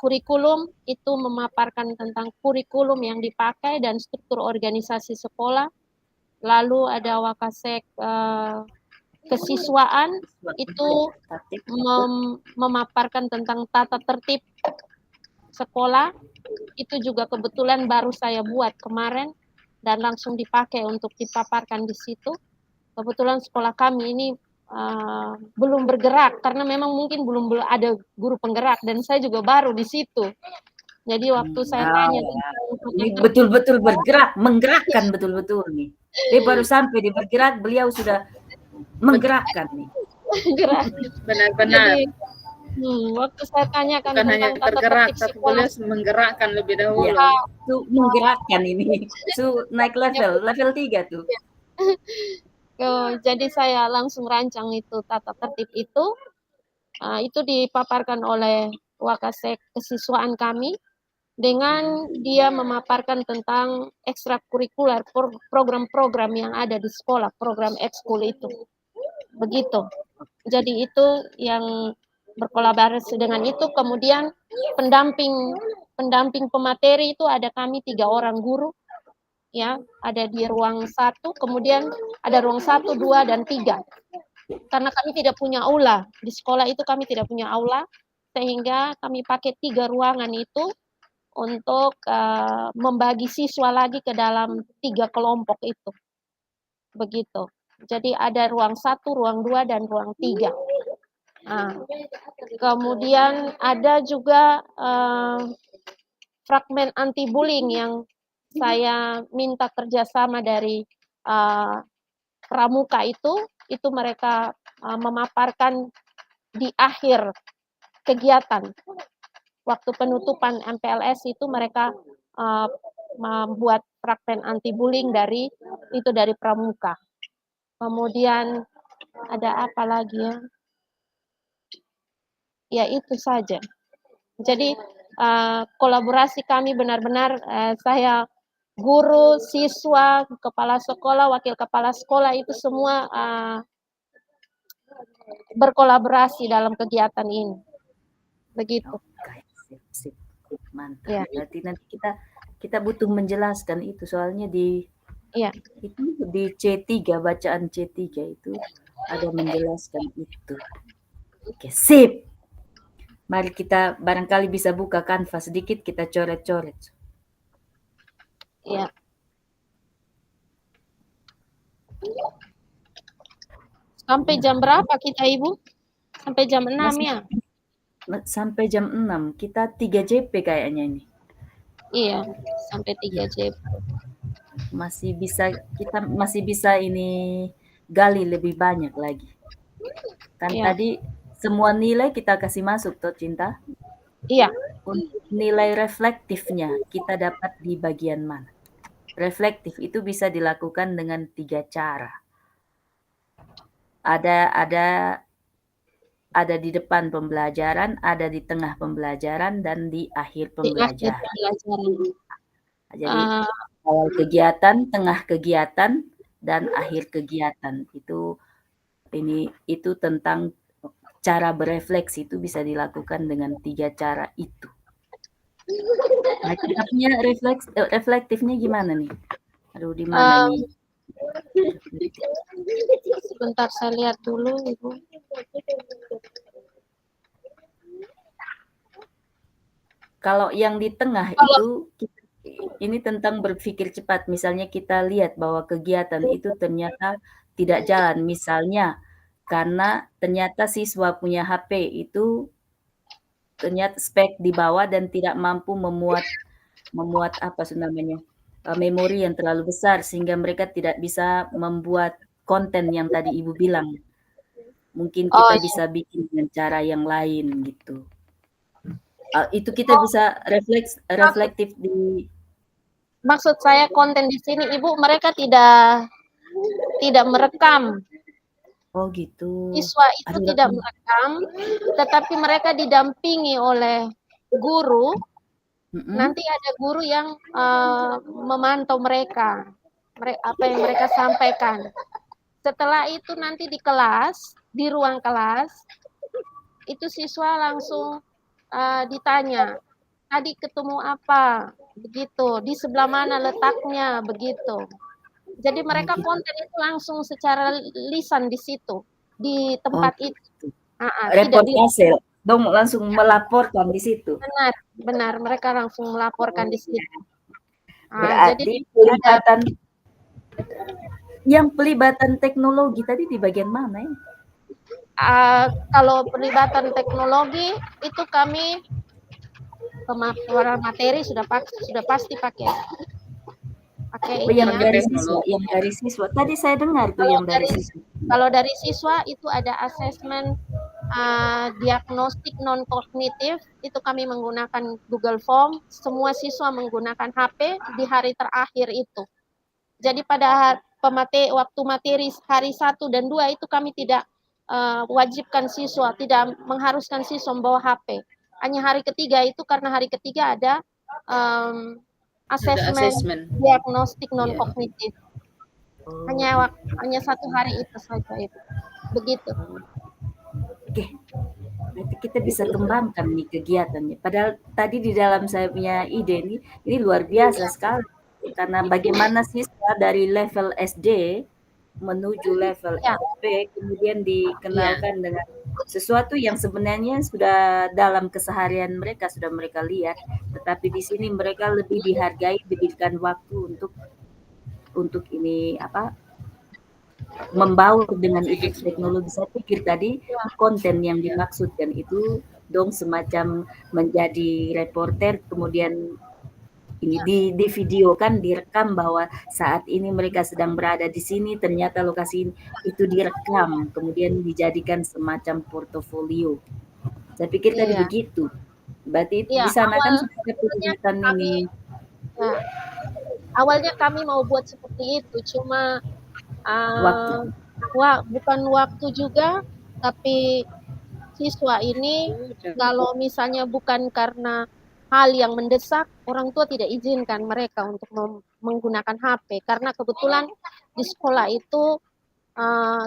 kurikulum, itu memaparkan tentang kurikulum yang dipakai dan struktur organisasi sekolah. Lalu ada wakasek kesiswaan, itu memaparkan tentang tata tertib sekolah. Itu juga kebetulan baru saya buat kemarin dan langsung dipakai untuk dipaparkan di situ. Kebetulan sekolah kami ini belum bergerak karena memang mungkin belum ada guru penggerak dan saya juga baru di situ. Jadi waktu saya tanya ini betul-betul bergerak, menggerakkan betul-betul nih. Dia baru sampai di bergerak, beliau sudah menggerakkan nih. Gerak. Benar-benar. Waktu saya tanyakan bukan hanya tergerak, tapi beliau menggerakkan lebih dahulu. Ya, itu menggerakkan ini. Naik level 3 tuh. Jadi saya langsung rancang itu tata tertib itu dipaparkan oleh wakasek kesiswaan kami dengan dia memaparkan tentang ekstrakurikuler program-program yang ada di sekolah, program ekskul itu. Begitu. Jadi itu yang berkolaborasi dengan itu. Kemudian pendamping pemateri itu ada kami 3 orang guru, ya, ada di ruang 1, kemudian ada ruang 1, 2, dan 3. Karena kami tidak punya aula di sekolah itu, kami tidak punya aula, sehingga kami pakai 3 ruangan itu untuk membagi siswa lagi ke dalam 3 kelompok itu. Begitu. Jadi ada ruang 1, ruang 2, dan ruang 3. Nah, kemudian ada juga fragmen anti bullying yang saya minta kerjasama dari pramuka itu mereka memaparkan di akhir kegiatan. Waktu penutupan MPLS itu mereka membuat fragmen anti bullying dari pramuka. Kemudian ada apa lagi ya? Ya itu saja. Jadi kolaborasi kami benar-benar saya guru, siswa, kepala sekolah, wakil kepala sekolah itu semua berkolaborasi dalam kegiatan ini. Begitu. Oke, sip. Mantap. Ya. Berarti nanti kita butuh menjelaskan itu, soalnya di Iya. itu di C3, bacaan C3 itu ada menjelaskan itu. Oke, sip. Mari kita barangkali bisa buka Canva sedikit, kita coret-coret. Iya. Sampai jam berapa kita, Ibu? Sampai jam 6 ya? Sampai jam 6. Kita 3 JP kayaknya ini. Iya, sampai 3 JP. Kita masih bisa ini gali lebih banyak lagi. Kan Iya. tadi semua nilai kita kasih masuk toh, Cinta. Iya. Untuk nilai reflektifnya kita dapat di bagian mana? Reflektif itu bisa dilakukan dengan 3 cara. Ada di depan pembelajaran, ada di tengah pembelajaran, dan di akhir pembelajaran. Jadi awal kegiatan, tengah kegiatan, dan akhir kegiatan. Itu tentang cara berefleksi, itu bisa dilakukan dengan 3 cara itu. Nah, kita punya reflektifnya gimana nih? Aduh, di mana nih? Sebentar saya lihat dulu, Ibu. Kalau yang di tengah itu ini tentang berpikir cepat. Misalnya kita lihat bahwa kegiatan itu ternyata tidak jalan. Misalnya karena ternyata siswa punya HP itu ternyata spek di bawah dan tidak mampu memuat memori yang terlalu besar, sehingga mereka tidak bisa membuat konten yang tadi Ibu bilang. Mungkin kita bisa bikin dengan cara yang lain gitu. Itu kita bisa reflektif di. Maksud saya konten di sini, Ibu, mereka tidak merekam. Oh gitu. Siswa itu tidak merekam, tetapi mereka didampingi oleh guru. Nanti ada guru yang memantau mereka, apa yang mereka sampaikan. Setelah itu nanti di kelas, di ruang kelas, itu siswa langsung ditanya, tadi ketemu apa, begitu, di sebelah mana letaknya, begitu. Jadi mereka konten itu langsung secara lisan di situ, di tempat itu. Reportase, dong langsung melaporkan di situ. Benar, mereka langsung melaporkan di situ. Berarti pelibatan teknologi tadi di bagian mana ya? Kalau pelibatan teknologi itu kami pemaparan materi sudah pasti pakai yang dari siswa. Tadi saya dengar tuh yang dari siswa. Kalau dari siswa itu ada asesmen diagnostik non kognitif, itu kami menggunakan Google Form. Semua siswa menggunakan HP di hari terakhir itu. Jadi pada waktu materi hari 1 dan 2 itu kami tidak wajibkan siswa, tidak mengharuskan siswa membawa HP. Hanya hari ketiga itu, karena hari ketiga ada asesmen diagnostik non kognitif. Hanya 1 hari itu saja itu. Begitu. Oke. Berarti kita bisa kembangkan nih kegiatannya. Padahal tadi di dalam saya punya ide ini luar biasa sekali. Karena bagaimana siswa dari level SD menuju level SMP kemudian dikenalkan dengan sesuatu yang sebenarnya sudah dalam keseharian mereka, sudah mereka lihat, tetapi di sini mereka lebih dihargai, diberikan waktu untuk ini membaur dengan itu teknologi. Saya pikir tadi konten yang dimaksudkan itu dong semacam menjadi reporter, kemudian ini divideokan, direkam bahwa saat ini mereka sedang berada di sini, ternyata lokasi itu direkam, kemudian dijadikan semacam portofolio. Saya pikir tadi begitu. Berarti di sana kan sudah kegiatan ini. Awalnya kami mau buat seperti itu, cuma bukan waktu juga, tapi siswa ini kalau misalnya bukan karena hal yang mendesak, orang tua tidak izinkan mereka untuk menggunakan HP, karena kebetulan di sekolah itu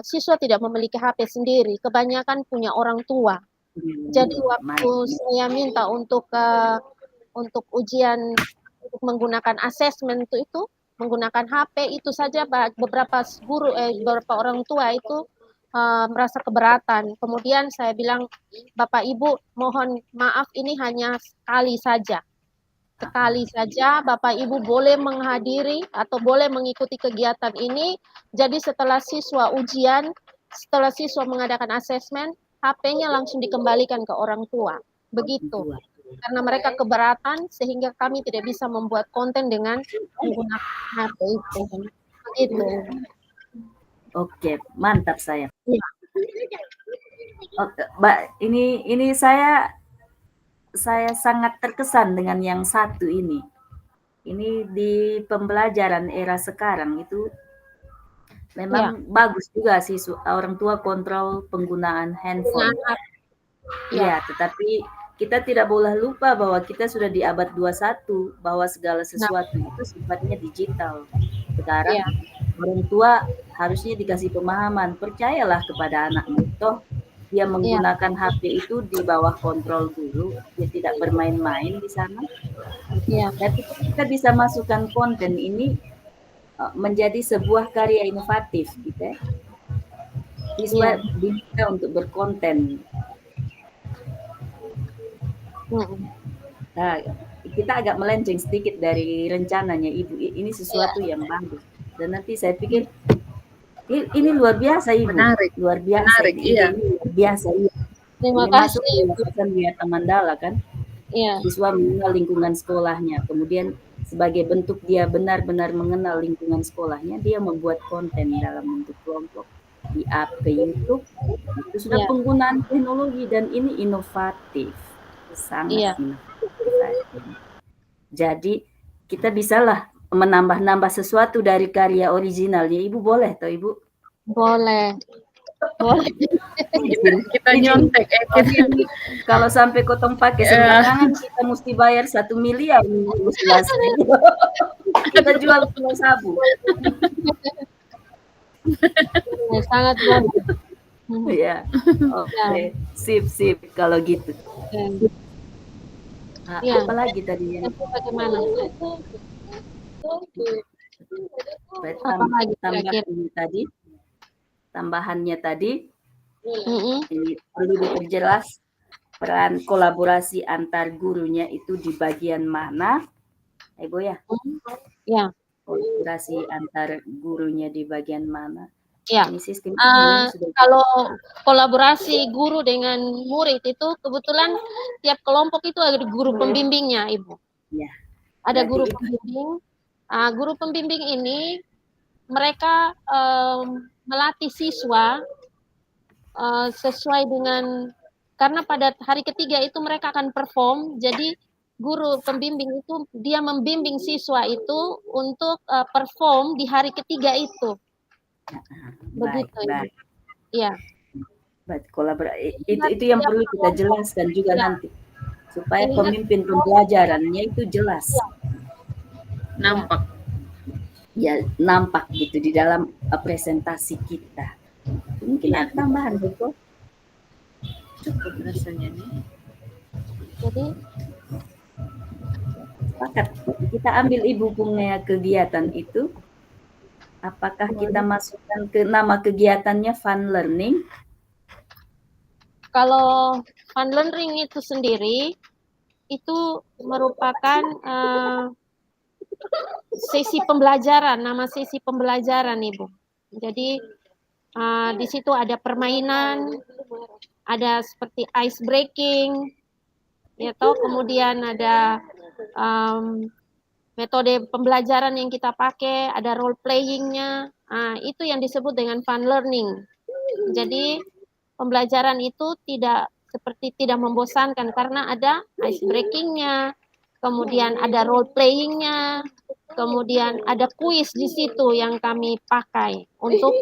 siswa tidak memiliki HP sendiri, kebanyakan punya orang tua. Jadi waktu saya minta untuk ujian untuk menggunakan asesmen itu menggunakan HP itu saja beberapa orang tua itu merasa keberatan. Kemudian saya bilang, Bapak Ibu mohon maaf ini hanya sekali saja. Sekali saja Bapak Ibu boleh menghadiri atau boleh mengikuti kegiatan ini. Jadi setelah siswa ujian, setelah siswa mengadakan asesmen, HP-nya langsung dikembalikan ke orang tua. Begitu. Karena mereka keberatan sehingga kami tidak bisa membuat konten dengan menggunakan HP itu. Begitu. Oke, mantap saya. Ya. Oke, Mbak, ini saya sangat terkesan dengan yang satu ini. Ini di pembelajaran era sekarang itu memang bagus juga sih orang tua kontrol penggunaan handphone. Ya, tetapi kita tidak boleh lupa bahwa kita sudah di abad 21, bahwa segala sesuatu itu sifatnya digital. Sekarang orang tua harusnya dikasih pemahaman, percayalah kepada anakmu, toh dia menggunakan HP itu di bawah kontrol guru, dia tidak bermain-main di sana. Tapi kita bisa masukkan konten ini menjadi sebuah karya inovatif, gitu ya. Siswa diminta untuk berkonten. Nah, kita agak melenceng sedikit dari rencananya Ibu. Ini sesuatu yang bagus. Dan nanti saya pikir ini luar biasa Ibu. Menarik. Luar biasa. Menarik, iya. Luar biasa. Iya. Terima Ini kasih. masuk ke Wiata Mandala kan. Iya. Siswa mengenal lingkungan sekolahnya. Kemudian sebagai bentuk dia benar-benar mengenal lingkungan sekolahnya, dia membuat konten dalam bentuk kelompok di ke YouTube. Itu sudah penggunaan teknologi dan ini inovatif. Sangat inovatif. Jadi kita bisalah menambah-nambah sesuatu dari karya originalnya. Ibu boleh toh Ibu? Boleh. Boleh. Kita nyontek. Kalau sampai kotong pakai sembarangan kita mesti bayar 1 miliar kita jual pulau sabu. Sangat bagus. Ya, oke, sip kalau gitu. Apalagi tadi yang bagaimana? Tambahannya tadi ini perlu diperjelas peran kolaborasi antar gurunya itu di bagian mana, Ibu ya? Ya. Kolaborasi antar gurunya di bagian mana? Ya. Ini sistem kalau kolaborasi guru dengan murid itu kebetulan tiap kelompok itu ada guru pembimbingnya, Ibu. Ya. Ada guru pembimbing. Guru pembimbing ini mereka melatih siswa sesuai dengan, karena pada hari ketiga itu mereka akan perform, jadi guru pembimbing itu dia membimbing siswa itu untuk perform di hari ketiga itu. Begitu. Iya. Baik, kolaborasi itu yang perlu kita jelaskan juga nanti supaya pemimpin pembelajarannya itu jelas. Nampak. Ya, nampak gitu di dalam presentasi kita. Mungkin ada tambahan betul. Cukup rasanya nih. Jadi sepakat kita ambil Ibu punya kegiatan itu. Apakah kita masukkan ke nama kegiatannya fun learning? Kalau fun learning itu sendiri itu merupakan sesi pembelajaran, nama sesi pembelajaran Ibu. Jadi di situ ada permainan, ada seperti ice breaking, ya toh, kemudian ada metode pembelajaran yang kita pakai, ada role playing-nya. Itu yang disebut dengan fun learning. Jadi pembelajaran itu tidak membosankan karena ada ice breaking-nya, kemudian ada role playing-nya, kemudian ada kuis di situ yang kami pakai untuk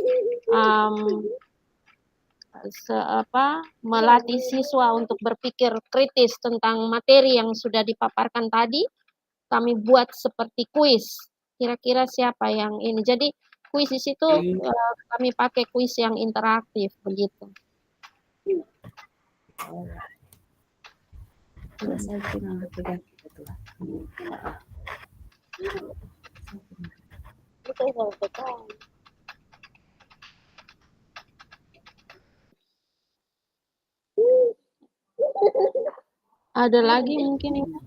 melatih siswa untuk berpikir kritis tentang materi yang sudah dipaparkan tadi. Kami buat seperti kuis. Kira-kira siapa yang ini? Jadi kuis di situ kami pakai kuis yang interaktif begitu. Ada lagi mungkin Ibu?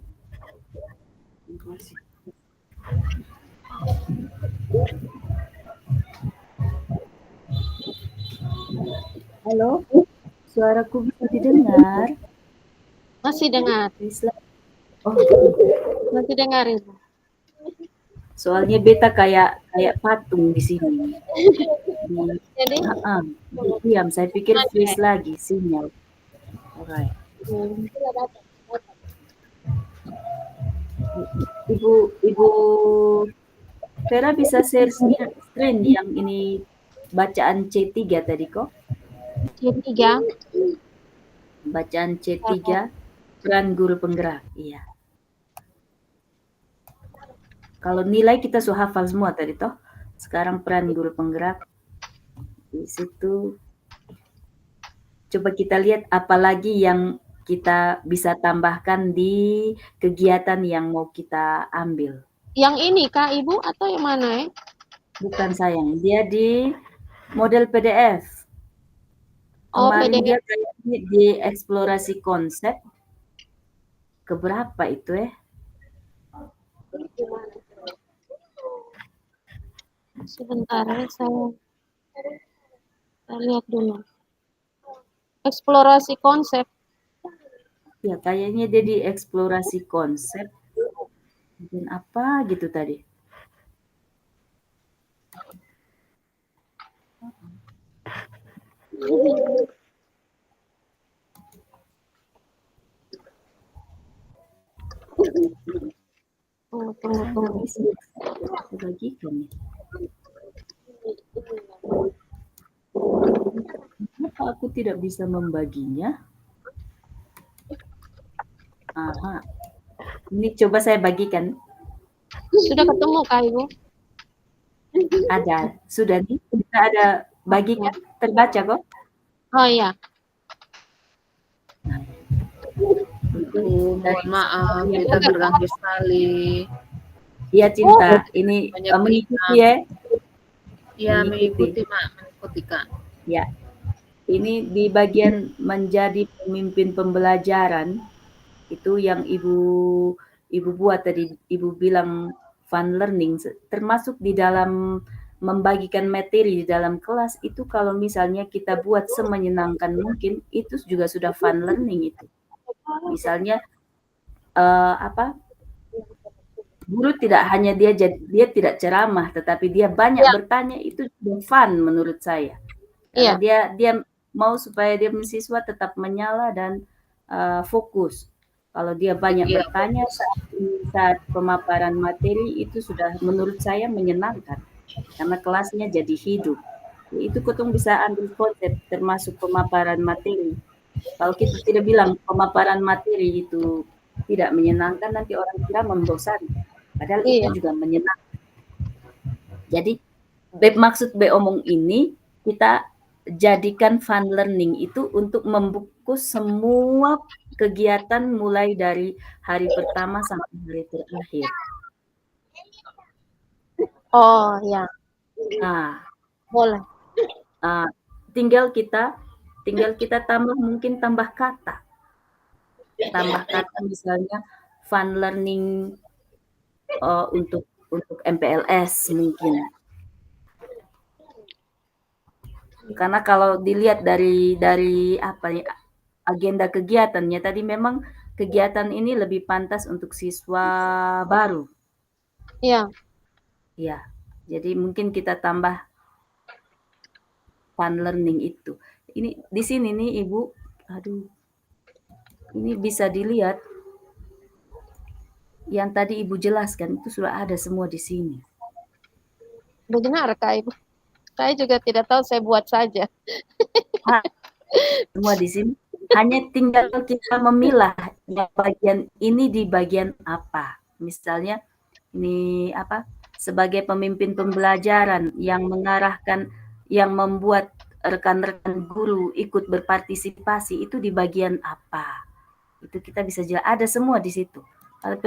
Halo, suaraku bisa didengar? Masih dengar. Oh, Masih dengar Ibu. soalnya beta kayak patung di sini. Jadi Diam, saya pikir freeze lagi sinyal. Alright. Ibu Vera bisa share screen yang ini bacaan C3 tadi kok? C3. Bacaan C3 peran guru penggerak. Iya. Kalau nilai kita sudah hafal semua tadi toh. Sekarang peran guru penggerak. Di situ coba kita lihat apalagi yang kita bisa tambahkan di kegiatan yang mau kita ambil. Yang ini Kak Ibu atau yang mana Bukan sayang, dia di model PDF. Kemarin dia kayaknya di eksplorasi konsep. Keberapa itu Sebentar saya lihat dulu. Eksplorasi konsep. Ya, kayaknya dia di eksplorasi konsep. Dan apa gitu tadi. Tunggu. Bagikan nih. Kenapa aku tidak bisa membaginya? Aha. Ini coba saya bagikan. Sudah ketemu Kak Ibu? Ada. Sudah nih. Kita ada bagikan. Terbaca kok? Oh iya. Mohon maaf, kita terganggu sekali. Iya Cinta, ini mengikuti ya? Iya, mengikuti Kak. Ya, ini di bagian menjadi pemimpin pembelajaran itu yang ibu buat tadi, ibu bilang fun learning, termasuk di dalam membagikan materi di dalam kelas itu kalau misalnya kita buat semenyenangkan mungkin itu juga sudah fun learning itu. Misalnya guru tidak hanya dia tidak ceramah tetapi dia banyak bertanya, itu juga fun menurut saya. Karena dia mau supaya dia mahasiswa tetap menyala dan fokus. Kalau dia banyak bertanya saat pemaparan materi itu sudah menurut saya menyenangkan karena kelasnya jadi hidup. Itu kotong bisa ambil konsep termasuk pemaparan materi. Kalau kita tidak bilang pemaparan materi itu tidak menyenangkan, nanti orang kira membosankan. Padahal itu juga menyenangkan. Jadi maksud omong ini kita jadikan fun learning itu untuk membungkus semua kegiatan mulai dari hari pertama sampai hari terakhir. Oh ya. Nah, boleh. Tinggal kita tambah kata. Tambah kata misalnya fun learning untuk MPLS mungkin. Karena kalau dilihat dari agenda kegiatannya tadi memang kegiatan ini lebih pantas untuk siswa baru. Iya. Ya, jadi mungkin kita tambah fun learning itu. Ini di sini nih Ibu, ini bisa dilihat yang tadi Ibu jelaskan itu sudah ada semua di sini. Benar Kak Ibu. Saya juga tidak tahu, saya buat saja. Semua di sini. Hanya tinggal kita memilah yang bagian ini di bagian apa. Misalnya ini sebagai pemimpin pembelajaran yang mengarahkan, yang membuat rekan-rekan guru ikut berpartisipasi, itu di bagian apa? Itu kita bisa ada semua di situ. Kalau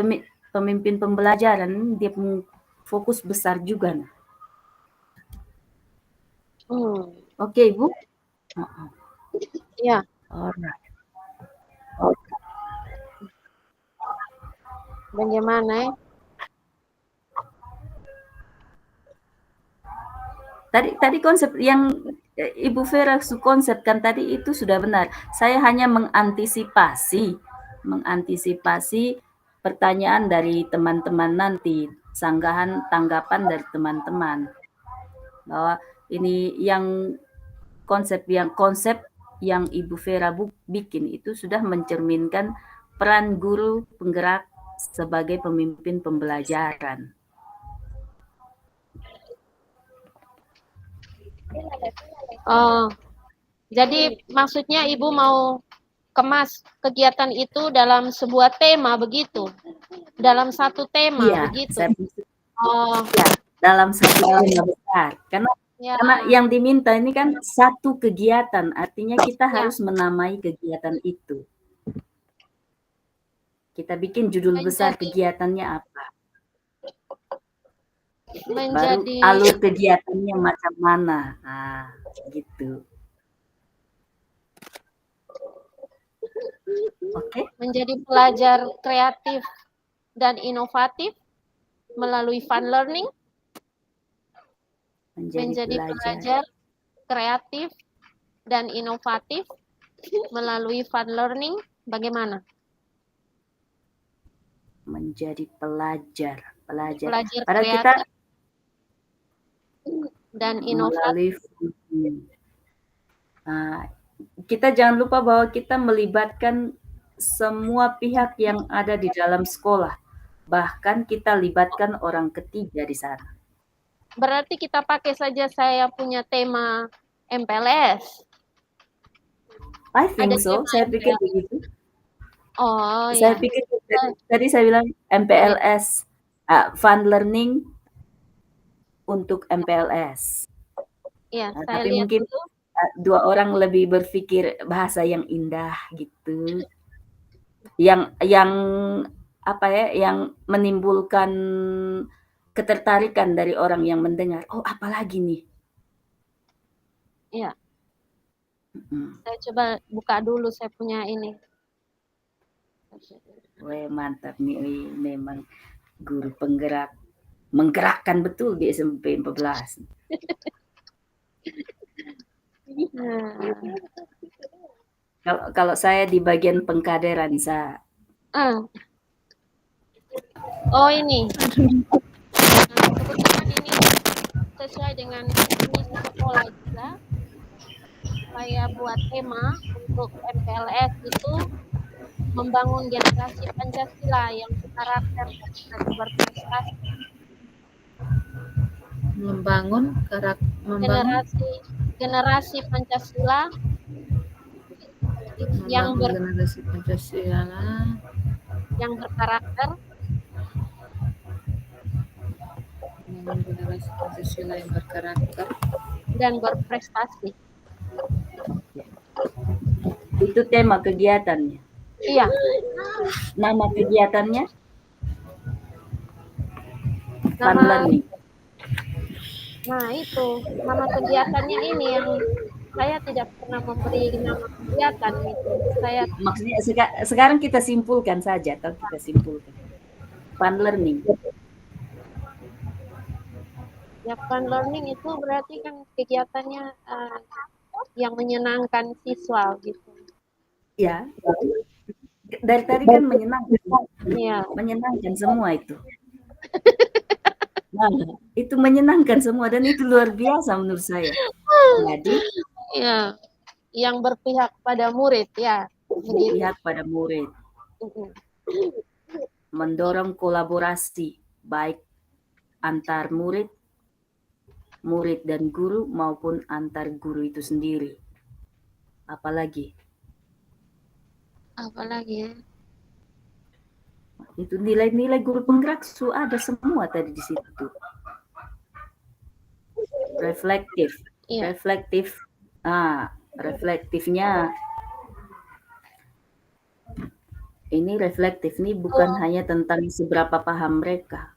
pemimpin pembelajaran dia fokus besar juga. Oke, Ibu. Ya. Alright. Bagaimana? Tadi konsep yang Ibu Vera konsepkan tadi itu sudah benar. Saya hanya mengantisipasi pertanyaan dari teman-teman nanti, sanggahan tanggapan dari teman-teman. Bahwa ini yang konsep yang Ibu Vera bikin itu sudah mencerminkan peran guru penggerak sebagai pemimpin pembelajaran. Jadi maksudnya Ibu mau kemas kegiatan itu dalam sebuah tema begitu? Dalam satu tema begitu? Saya dalam satu tema besar. Karena yang diminta ini kan satu kegiatan, artinya kita harus menamai kegiatan itu. Kita bikin judul besar kegiatannya apa. Baru alur kegiatannya macam mana. Nah, gitu. Oke. Menjadi pelajar kreatif dan inovatif melalui fun learning. Menjadi pelajar kreatif dan inovatif melalui fun learning. Bagaimana? Menjadi pelajar kreatif kita dan inovatif. Kita jangan lupa bahwa kita melibatkan semua pihak yang ada di dalam sekolah. Bahkan kita libatkan orang ketiga di sana. Berarti kita pakai saja saya punya tema MPLS. I think so. Saya pikir begitu. Saya pikir tadi saya bilang MPLS, fun learning untuk MPLS. Iya, tapi mungkin dua orang lebih berpikir bahasa yang indah gitu. Yang apa ya, yang menimbulkan ketertarikan dari orang yang mendengar. Oh, apalagi nih? Iya. Saya coba buka dulu saya punya ini. Wah, mantap nih, memang guru penggerak, menggerakkan betul di SMP 14. Kalau saya di bagian pengkaderan, saya. Oh, ini. Kebetulan ini sesuai dengan misi sekolah juga. Saya buat tema untuk MPLS itu membangun generasi Pancasila yang berkarakter dan berprestasi. Membangun generasi Pancasila yang generasi Pancasila yang berkarakter, generasi Pancasila yang berkarakter dan berprestasi. Itu tema kegiatannya. Iya. Nama kegiatannya? Fun learning. Nah, itu nama kegiatannya ini yang saya tidak pernah memberi nama kegiatan itu. Maksudnya sekarang kita simpulkan saja, atau kita simpulkan. Fun learning. Ya, fun learning itu berarti kan kegiatannya yang menyenangkan siswa gitu. Ya. Dari tadi kan menyenangkan. Iya. Menyenangkan semua itu. Nah, itu menyenangkan semua dan itu luar biasa menurut saya. Jadi, ya, yang berpihak pada murid ya. Berpihak pada murid. Mendorong kolaborasi baik antar murid dan guru maupun antar guru itu sendiri. Apalagi ya? Itu nilai-nilai guru penggerak ada semua tadi di situ. reflektif. Iya. Reflektifnya ini reflektif nih bukan hanya tentang seberapa paham mereka,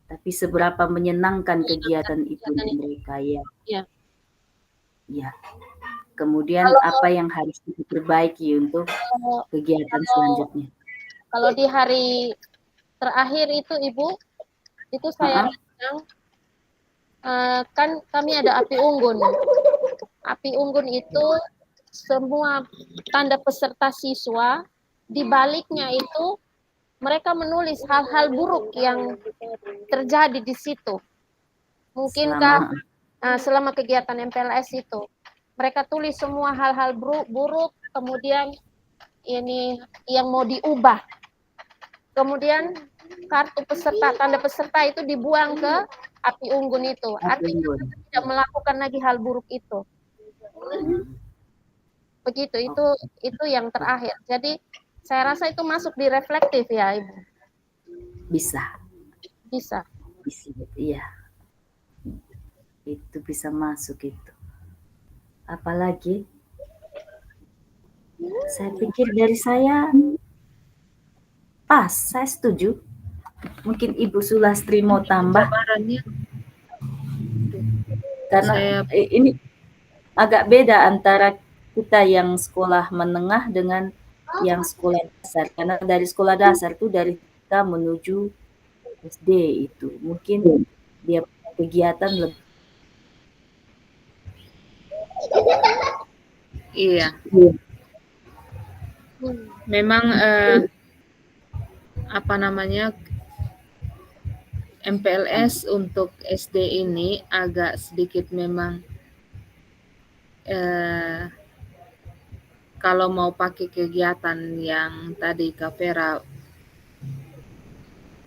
tapi seberapa menyenangkan kegiatan itu untuk mereka ya. Iya. Ya. Kemudian apa yang harus diperbaiki untuk kegiatan selanjutnya? Kalau di hari terakhir itu Ibu, itu saya rancang, kan kami ada api unggun. Api unggun itu semua tanda peserta siswa, di baliknya itu mereka menulis hal-hal buruk yang terjadi di situ. Mungkinkah selama kegiatan MPLS itu mereka tulis semua hal-hal buruk, kemudian ini yang mau diubah. Kemudian kartu peserta, tanda peserta itu dibuang ke api unggun itu. Artinya tidak melakukan lagi hal buruk itu. Begitu, itu yang terakhir. Jadi saya rasa itu masuk di reflektif ya, Ibu. Bisa. Iya. Itu bisa masuk itu. Apalagi? Saya pikir dari saya pas, saya setuju. Mungkin Ibu Sulastri mau tambah. Karena ini agak beda antara kita yang sekolah menengah dengan yang sekolah dasar. Karena dari sekolah dasar itu dari kita menuju SD itu. Mungkin dia kegiatan lebih. Iya. Memang MPLS untuk SD ini agak sedikit memang kalau mau pakai kegiatan yang tadi Kak Vera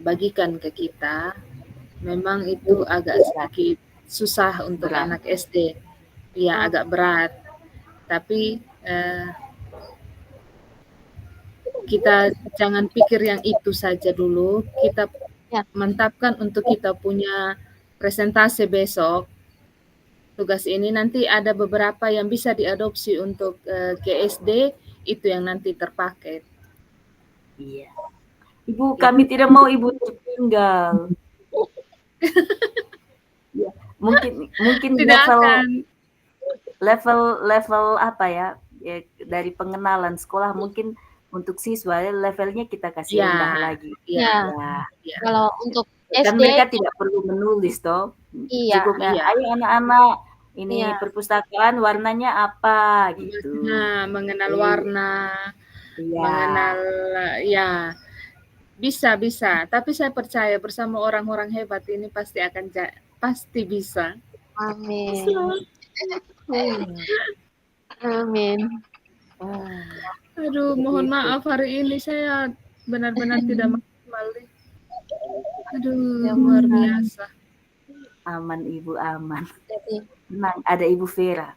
bagikan ke kita, memang itu agak sedikit susah untuk anak SD. Ya, agak berat. Tapi kita jangan pikir yang itu saja dulu. Kita mantapkan untuk kita punya presentasi besok. Tugas ini nanti ada beberapa yang bisa diadopsi untuk ke SD, itu yang nanti terpakai. Iya. Ibu, kami tidak mau Ibu tertinggal. Ya, mungkin level apa ya, dari pengenalan sekolah mungkin untuk siswa levelnya kita kasih rendah lagi. Ya. Kalau untuk kan SD mereka tidak perlu menulis toh. Iya. Cukup ayo anak-anak ini perpustakaan warnanya apa gitu. Nah, mengenal warna, mengenal bisa. Tapi saya percaya bersama orang-orang hebat ini pasti bisa. Amin. Amin. Aduh, mohon maaf hari ini saya benar-benar tidak maksimal. Aduh, luar biasa. Aman Ibu, aman. Tenang, ada Ibu Vera.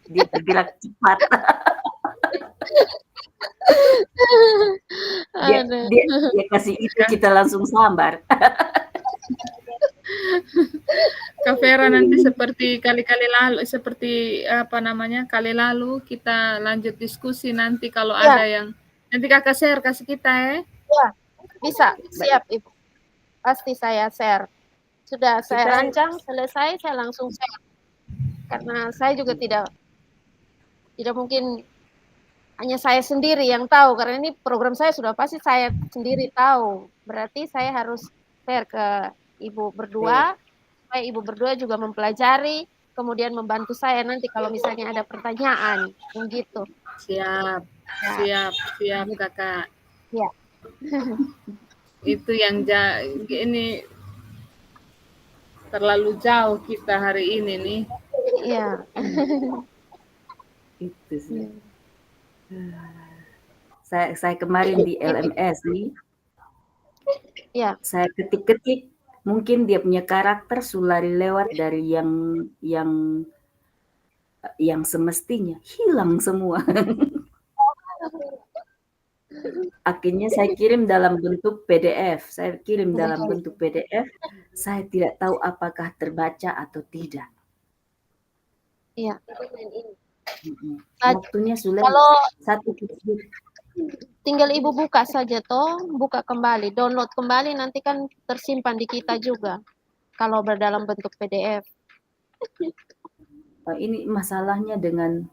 Dia bergerak cepat. dia kasih itu kita langsung sambar. Kak Vera nanti seperti kali lalu kita lanjut diskusi nanti kalau ada yang nanti Kakak share kasih kita ya. Ya, bisa, siap Ibu. Pasti saya share. Sudah saya rancang, selesai saya langsung share. Karena saya juga tidak mungkin hanya saya sendiri yang tahu, karena ini program saya sudah pasti saya sendiri tahu. Berarti saya harus share ke Ibu berdua, supaya Ibu berdua juga mempelajari, kemudian membantu saya nanti kalau misalnya ada pertanyaan, begitu. Siap Kakak. Ya. Itu yang ini terlalu jauh kita hari ini nih. Iya. Itu sih. Saya kemarin di LMS nih. Ya. Saya ketik-ketik, mungkin dia punya karakter sulari lewat dari yang semestinya hilang semua. Akhirnya saya kirim dalam bentuk PDF. Saya kirim dalam bentuk PDF. Saya tidak tahu apakah terbaca atau tidak. Iya. Waktunya sudah Kalau 1 detik. tinggal Ibu buka saja toh, buka kembali, download kembali, nanti kan tersimpan di kita juga. Kalau berdalam bentuk PDF. Ini masalahnya dengan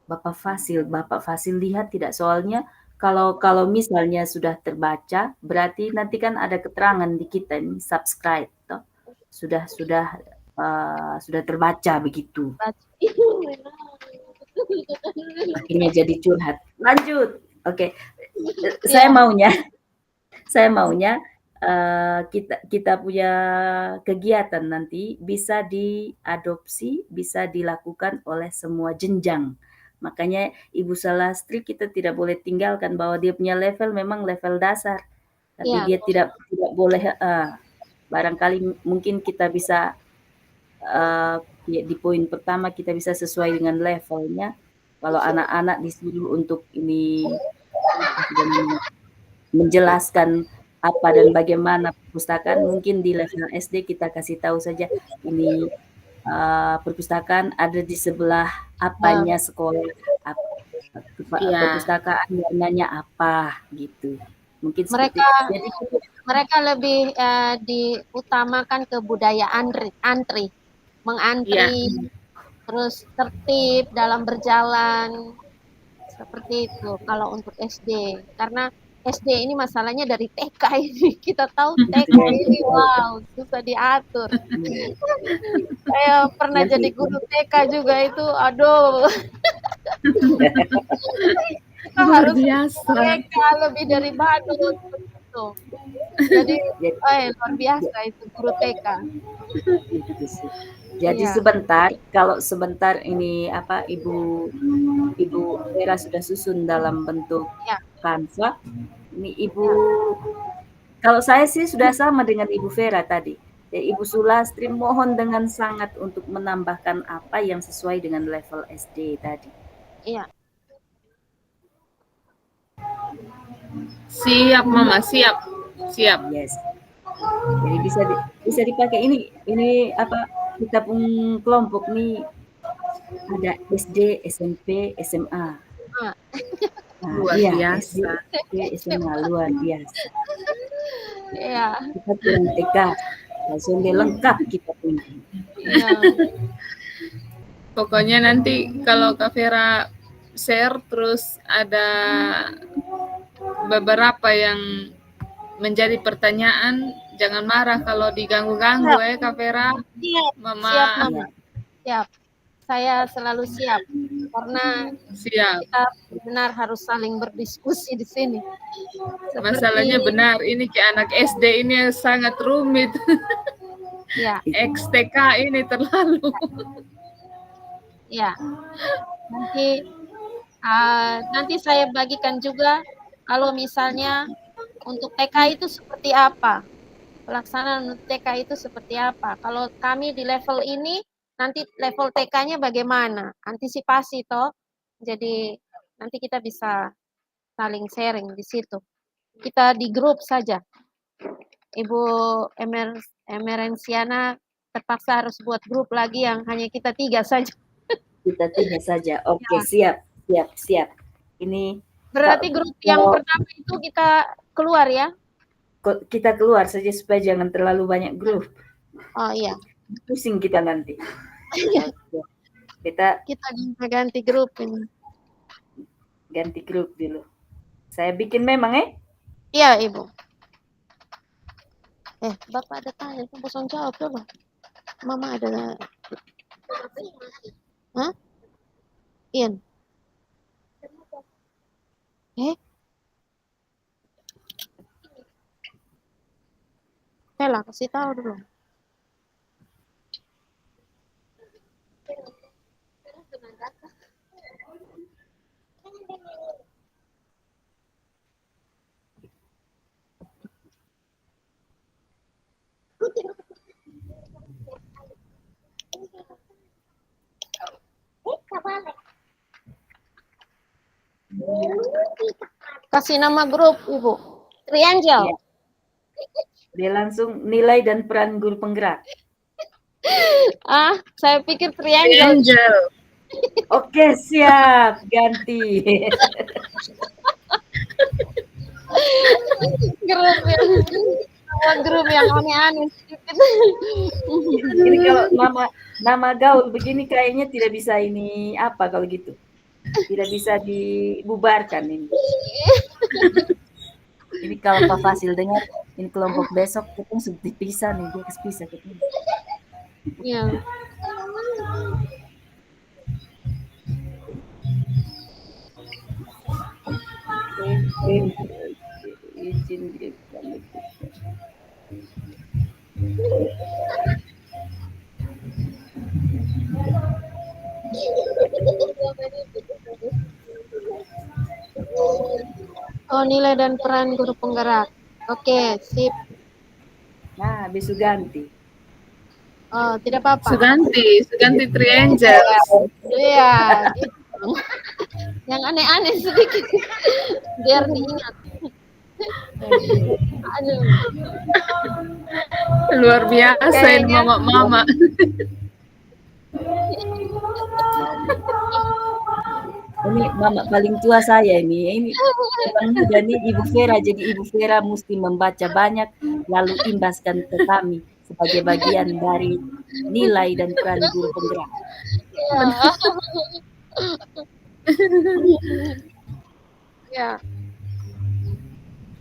Bapak Fasil. Bapak Fasil lihat tidak? Soalnya kalau misalnya sudah terbaca, berarti nanti kan ada keterangan di kita ini subscribe toh. Sudah terbaca begitu. Akhirnya jadi curhat. Lanjut. Oke. Saya maunya kita punya kegiatan nanti bisa diadopsi, bisa dilakukan oleh semua jenjang. Makanya Ibu Salastri kita tidak boleh tinggalkan bahwa dia punya level memang level dasar. Tapi Iya. dia tidak boleh barangkali mungkin kita bisa di poin pertama kita bisa sesuai dengan levelnya. Kalau anak-anak disuruh untuk ini menjelaskan apa dan bagaimana perpustakaan, mungkin di level SD kita kasih tahu saja ini perpustakaan ada di sebelah apanya sekolah, perpustakaan warnanya apa gitu. Mungkin seperti jadi mereka lebih diutamakan kebudayaan antri, mengantri, terus tertib dalam berjalan, seperti itu kalau untuk SD. Karena SD ini masalahnya dari TK ini, kita tahu TK ini wow susah diatur. Saya pernah jadi guru TK juga itu, aduh. Kita Luar harus biasa. TK lebih dari Badut gitu. Jadi luar biasa itu guru TK. Jadi sebentar, kalau sebentar ini apa Ibu Vera sudah susun dalam bentuk Canva. Ini Ibu, kalau saya sih sudah sama dengan Ibu Vera tadi. Ya, Ibu Sulastri mohon dengan sangat untuk menambahkan apa yang sesuai dengan level SD tadi. Iya. Siap Mama, siap. Yes. Jadi bisa dipakai ini apa kita pun kelompok nih ada SD, SMP, SMA. Luar biasa. SD, SMA luar biasa. Iya. Kita kurang TK, langsung lengkap kita punya. Iya. Pokoknya nanti kalau Kak Vera share terus ada beberapa yang menjadi pertanyaan, jangan marah kalau diganggu-ganggu Kak Vera. Mama. Siap Mama. Siap. Saya selalu siap karena kita benar harus saling berdiskusi di sini. Masalahnya benar, ini ke anak SD ini sangat rumit. Ya. XTK ini terlalu. Ya. Nanti saya bagikan juga kalau misalnya untuk TK itu seperti apa. Pelaksanaan untuk TK itu seperti apa. Kalau kami di level ini nanti level TK-nya bagaimana? Antisipasi toh. Jadi nanti kita bisa saling sharing di situ. Kita di grup saja. Ibu Emerensiana terpaksa harus buat grup lagi yang hanya kita 3 saja. Kita 3 saja. Oke, siap. Ini berarti grup yang pertama itu kita keluar ya? Kita keluar saja supaya jangan terlalu banyak grup. Oh iya. Pusing kita nanti. Kita ganti grup ini. Ganti grup dulu. Saya bikin memang Iya Ibu. Bapak ada tanya, bosan jawab coba. Mama ada. Hah? Ian. Bella, kasih tahu dulu. Kasih nama grup, Ibu. Triangle. Iya. Dia langsung nilai dan peran guru penggerak. Ah, saya pikir triangle. Triangle. Oke, siap. Ganti. Grup yang aneh-aneh sedikit. Ini kalau nama gaul begini kayaknya tidak bisa ini apa kalau gitu. Tidak bisa dibubarkan ini. Ini kalau Pak Fasil dengar, ini kelompok besok kita sudah dipisah nih, dia pisah kita. Iya. Izin Oh, nilai dan peran guru penggerak. Oke, sip. Nah, besok ganti. Oh, tidak apa-apa. Suganti triangle. Iya, gitu. Yang aneh-aneh sedikit. Biar diingat. Aduh. Luar biasa ini mama-mama. Ini mama paling tua saya ini. Ini orang muda nih Ibu Vera. Jadi Ibu Vera mesti membaca banyak lalu imbaskan ke kami sebagai bagian dari nilai dan peran guru penggerak. Ya.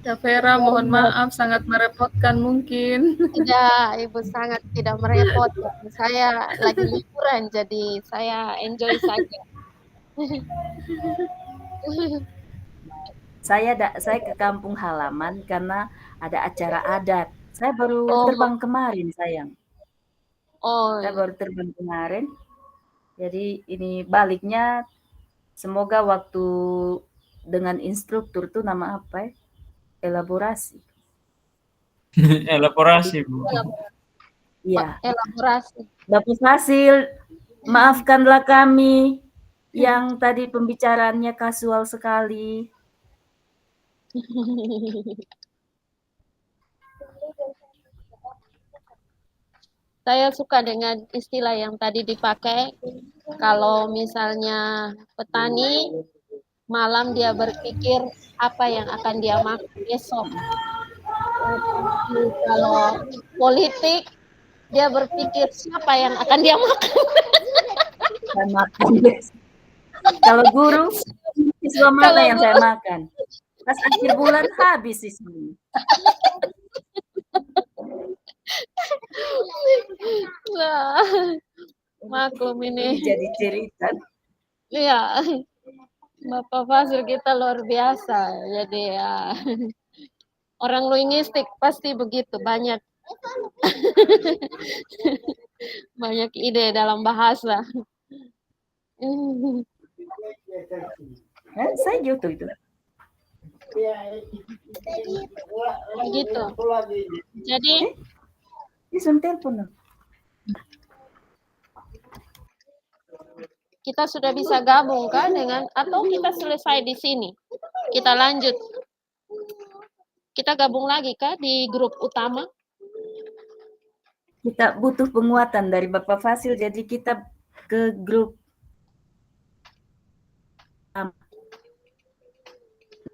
Ya Vera, mohon maaf sangat merepotkan mungkin. Tidak, Ibu sangat tidak merepotkan. Saya lagi liburan, jadi saya enjoy saja. Saya ke kampung halaman karena ada acara adat. Saya baru terbang kemarin, sayang. Oh. Saya baru terbang kemarin. Jadi ini baliknya semoga waktu dengan instruktur tuh nama apa ya? Elaborasi. Elaborasi, Bu. Iya. Elaborasi. Bapak Fasil, maafkanlah kami yang tadi pembicaraannya kasual sekali. Saya suka dengan istilah yang tadi dipakai. Kalau misalnya petani, malam dia berpikir apa yang akan dia makan besok. Kalau politik, dia berpikir siapa yang akan dia makan. Saya makan besok. Kalau guru, siswa mana yang saya makan? Pas akhir bulan habis siswanya. Nah, maklum ini. Jadi cerita. Iya. Bapak Fasil kita luar biasa. Jadi ya orang linguistik pasti begitu, banyak banyak ide dalam bahasa. Saya gitu itu. Begitu. Jadi telepon. Kita sudah bisa gabung kan dengan, atau kita selesai di sini? Kita lanjut. Kita gabung lagi kah di grup utama? Kita butuh penguatan dari Bapak Fasil, jadi kita ke grup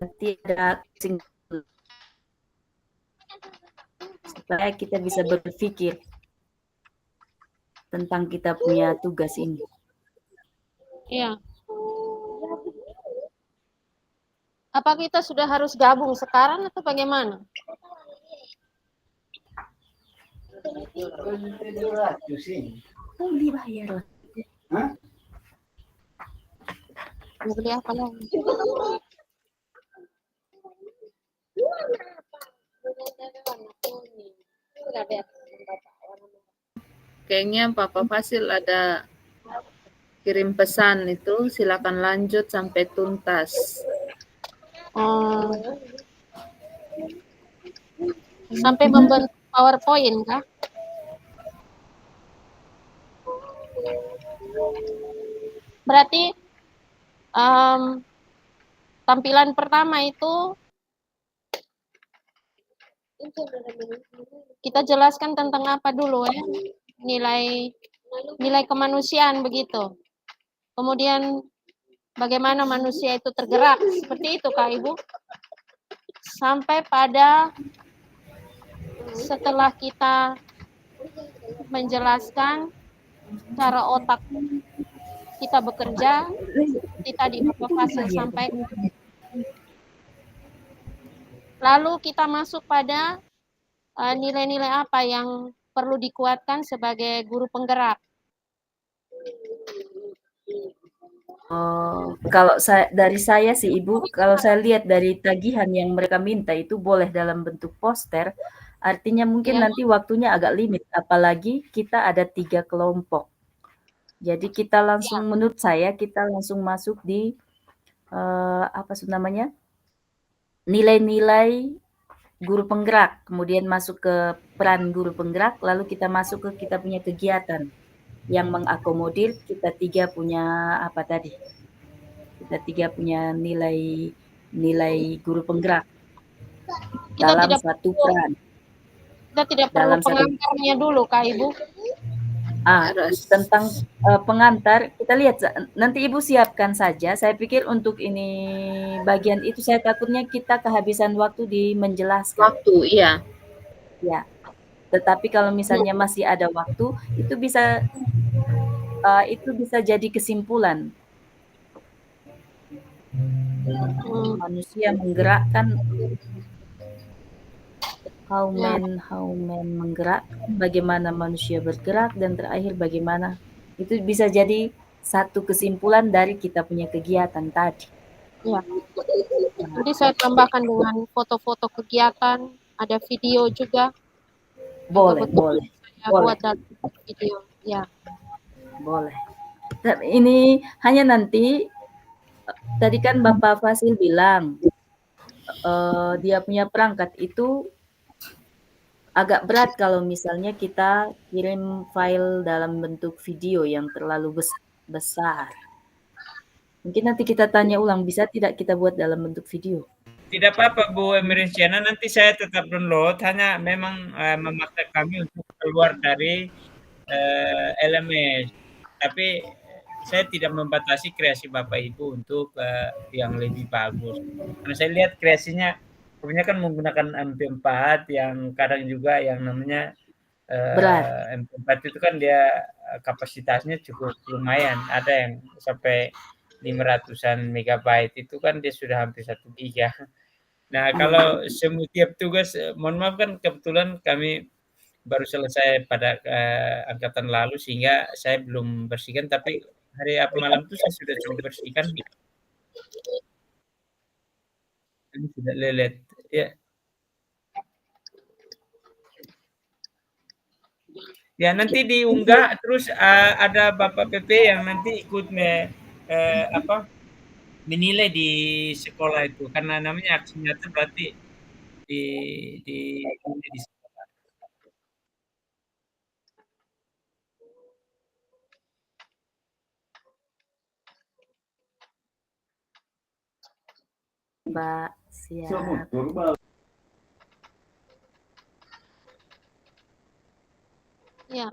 nanti ada supaya kita bisa berpikir tentang kita punya tugas ini. Iya. Apa kita sudah harus gabung sekarang atau bagaimana? Dibayar. Beli apa lagi? Kayaknya Papa Fasil ada kirim pesan itu, silakan lanjut sampai tuntas. Sampai membentuk PowerPoint kah? Berarti tampilan pertama itu kita jelaskan tentang apa dulu ya, nilai kemanusiaan begitu. Kemudian bagaimana manusia itu tergerak, seperti itu Kak Ibu. Sampai pada setelah kita menjelaskan cara otak kita bekerja, seperti tadi Bapak Fasil sampaikan. Lalu kita masuk pada nilai-nilai apa yang perlu dikuatkan sebagai guru penggerak. Kalau dari saya sih Ibu, kalau saya lihat dari tagihan yang mereka minta itu boleh dalam bentuk poster, artinya mungkin Ya. nanti waktunya agak limit, apalagi kita ada 3 kelompok. Jadi kita langsung, menurut saya kita langsung masuk di apa namanya, nilai-nilai guru penggerak, kemudian masuk ke peran guru penggerak, lalu kita masuk ke kita punya kegiatan yang mengakomodir kita 3 punya apa tadi, kita 3 punya nilai guru penggerak Kita dalam tidak satu perlu, peran. kita tidak perlu Dalam satu pengantarnya dulu Kak Ibu. Tentang pengantar, kita lihat nanti Ibu siapkan saja. Saya pikir untuk ini bagian itu saya takutnya kita kehabisan waktu di menjelaskan. Waktu, iya. Ya. Tetapi kalau misalnya masih ada waktu, itu bisa jadi kesimpulan. Manusia menggerakkan, how man menggerakkan, bagaimana manusia bergerak, dan terakhir bagaimana. Itu bisa jadi satu kesimpulan dari kita punya kegiatan tadi. Ya. Jadi saya tambahkan dengan foto-foto kegiatan, ada video juga. Boleh. Saya buat dalam video, ya. Boleh. Dan ini hanya nanti, tadi kan Bapak Fasil bilang, dia punya perangkat itu agak berat kalau misalnya kita kirim file dalam bentuk video yang terlalu besar. Mungkin nanti kita tanya ulang, bisa tidak kita buat dalam bentuk video? Tidak apa-apa Bu Emericiana, nanti saya tetap download, hanya memang memaksa kami untuk keluar dari LMS. Tapi saya tidak membatasi kreasi Bapak Ibu untuk yang lebih bagus. Karena saya lihat kreasinya kebanyakan menggunakan MP4 yang kadang juga yang namanya Berat. MP4 itu kan dia kapasitasnya cukup lumayan. Ada yang sampai 500-an megabyte, itu kan dia sudah hampir 1 giga. Nah, kalau tiap tugas, mohon maaf kan kebetulan kami baru selesai pada angkatan lalu sehingga saya belum bersihkan, tapi hari malam itu saya sudah coba bersihkan. Ini sudah lelet. Ya. Ya, nanti diunggah terus ada Bapak PP yang nanti ikut menilai di sekolah itu, karena namanya aksi nyata berarti di sekolah. Mbak, siap. Ya.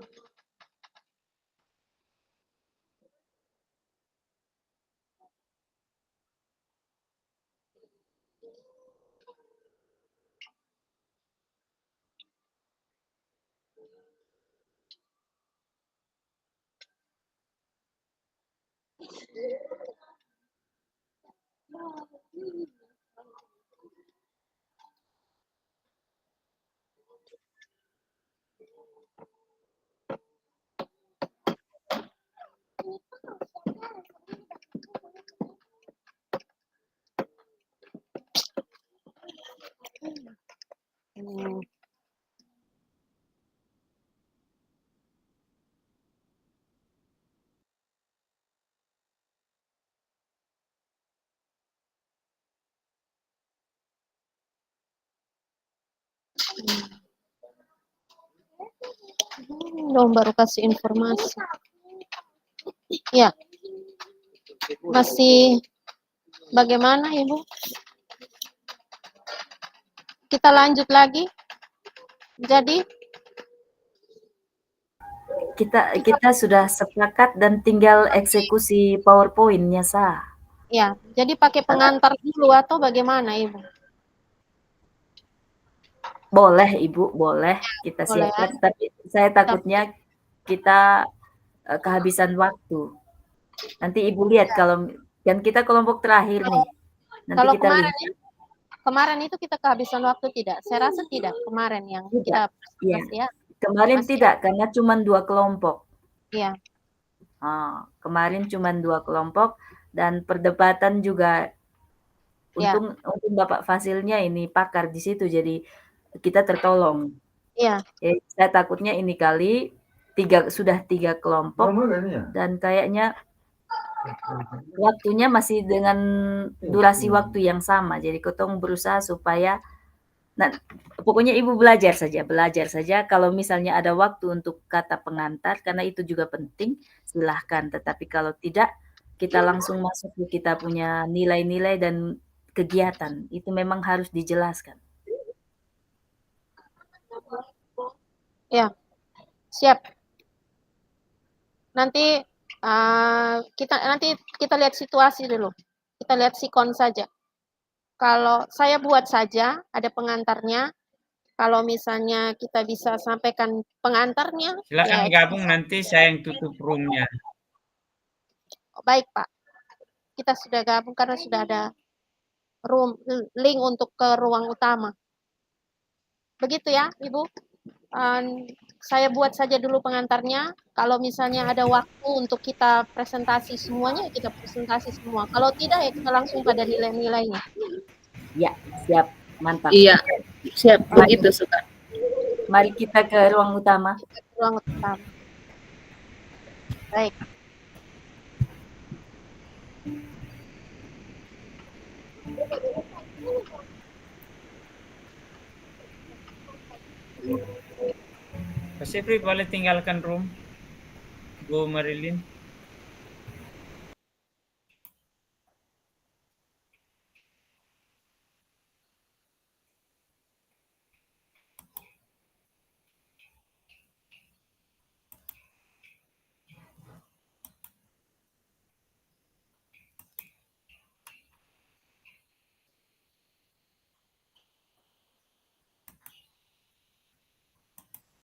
Dong baru kasih informasi. Ya. Masih Bagaimana, Ibu? Kita lanjut lagi. Jadi, Kita sudah sepakat dan tinggal eksekusi PowerPoint-nya sah. ya, jadi pakai pengantar dulu atau bagaimana, Ibu? Boleh Ibu, boleh kita Boleh, siapkan, tapi saya takutnya kita kehabisan waktu. Nanti Ibu lihat kalau kan kita kelompok terakhir nih. Nanti Kalau kita lihat. kemarin itu kita kehabisan waktu tidak? Saya rasa tidak kemarin yang kita Iya. presentasi ya. Kemarin Masih. tidak, karena cuma 2 kelompok. Iya. Kemarin cuma 2 kelompok dan perdebatan juga Ya. untung Bapak Fasilnya ini pakar di situ, jadi kita tertolong. Iya. Saya takutnya ini kali sudah 3 kelompok dan kayaknya waktunya masih dengan durasi waktu yang sama. Jadi ketong berusaha supaya pokoknya Ibu belajar saja. Kalau misalnya ada waktu untuk kata pengantar, karena itu juga penting, silahkan. Tetapi kalau tidak, kita langsung masuk ke kita punya nilai-nilai dan kegiatan. Itu memang harus dijelaskan. Ya, siap. Nanti kita lihat situasi dulu. Kita lihat sikon saja. Kalau saya buat saja ada pengantarnya. Kalau misalnya kita bisa sampaikan pengantarnya, Silakan ya, gabung, nanti saya yang tutup room-nya. baik Pak. Kita sudah gabung karena sudah ada link untuk ke ruang utama. Begitu ya, Ibu. Saya buat saja dulu pengantarnya. Kalau misalnya ada waktu untuk kita presentasi semuanya, kita presentasi semua. Kalau tidak, ya kita langsung pada nilai-nilainya. Ya, siap. Mantap. Iya, siap. Begitu suka. Mari kita ke ruang utama. Ruang utama. Baik. Pak Sifri boleh tinggalkan room, Bu Marilyn.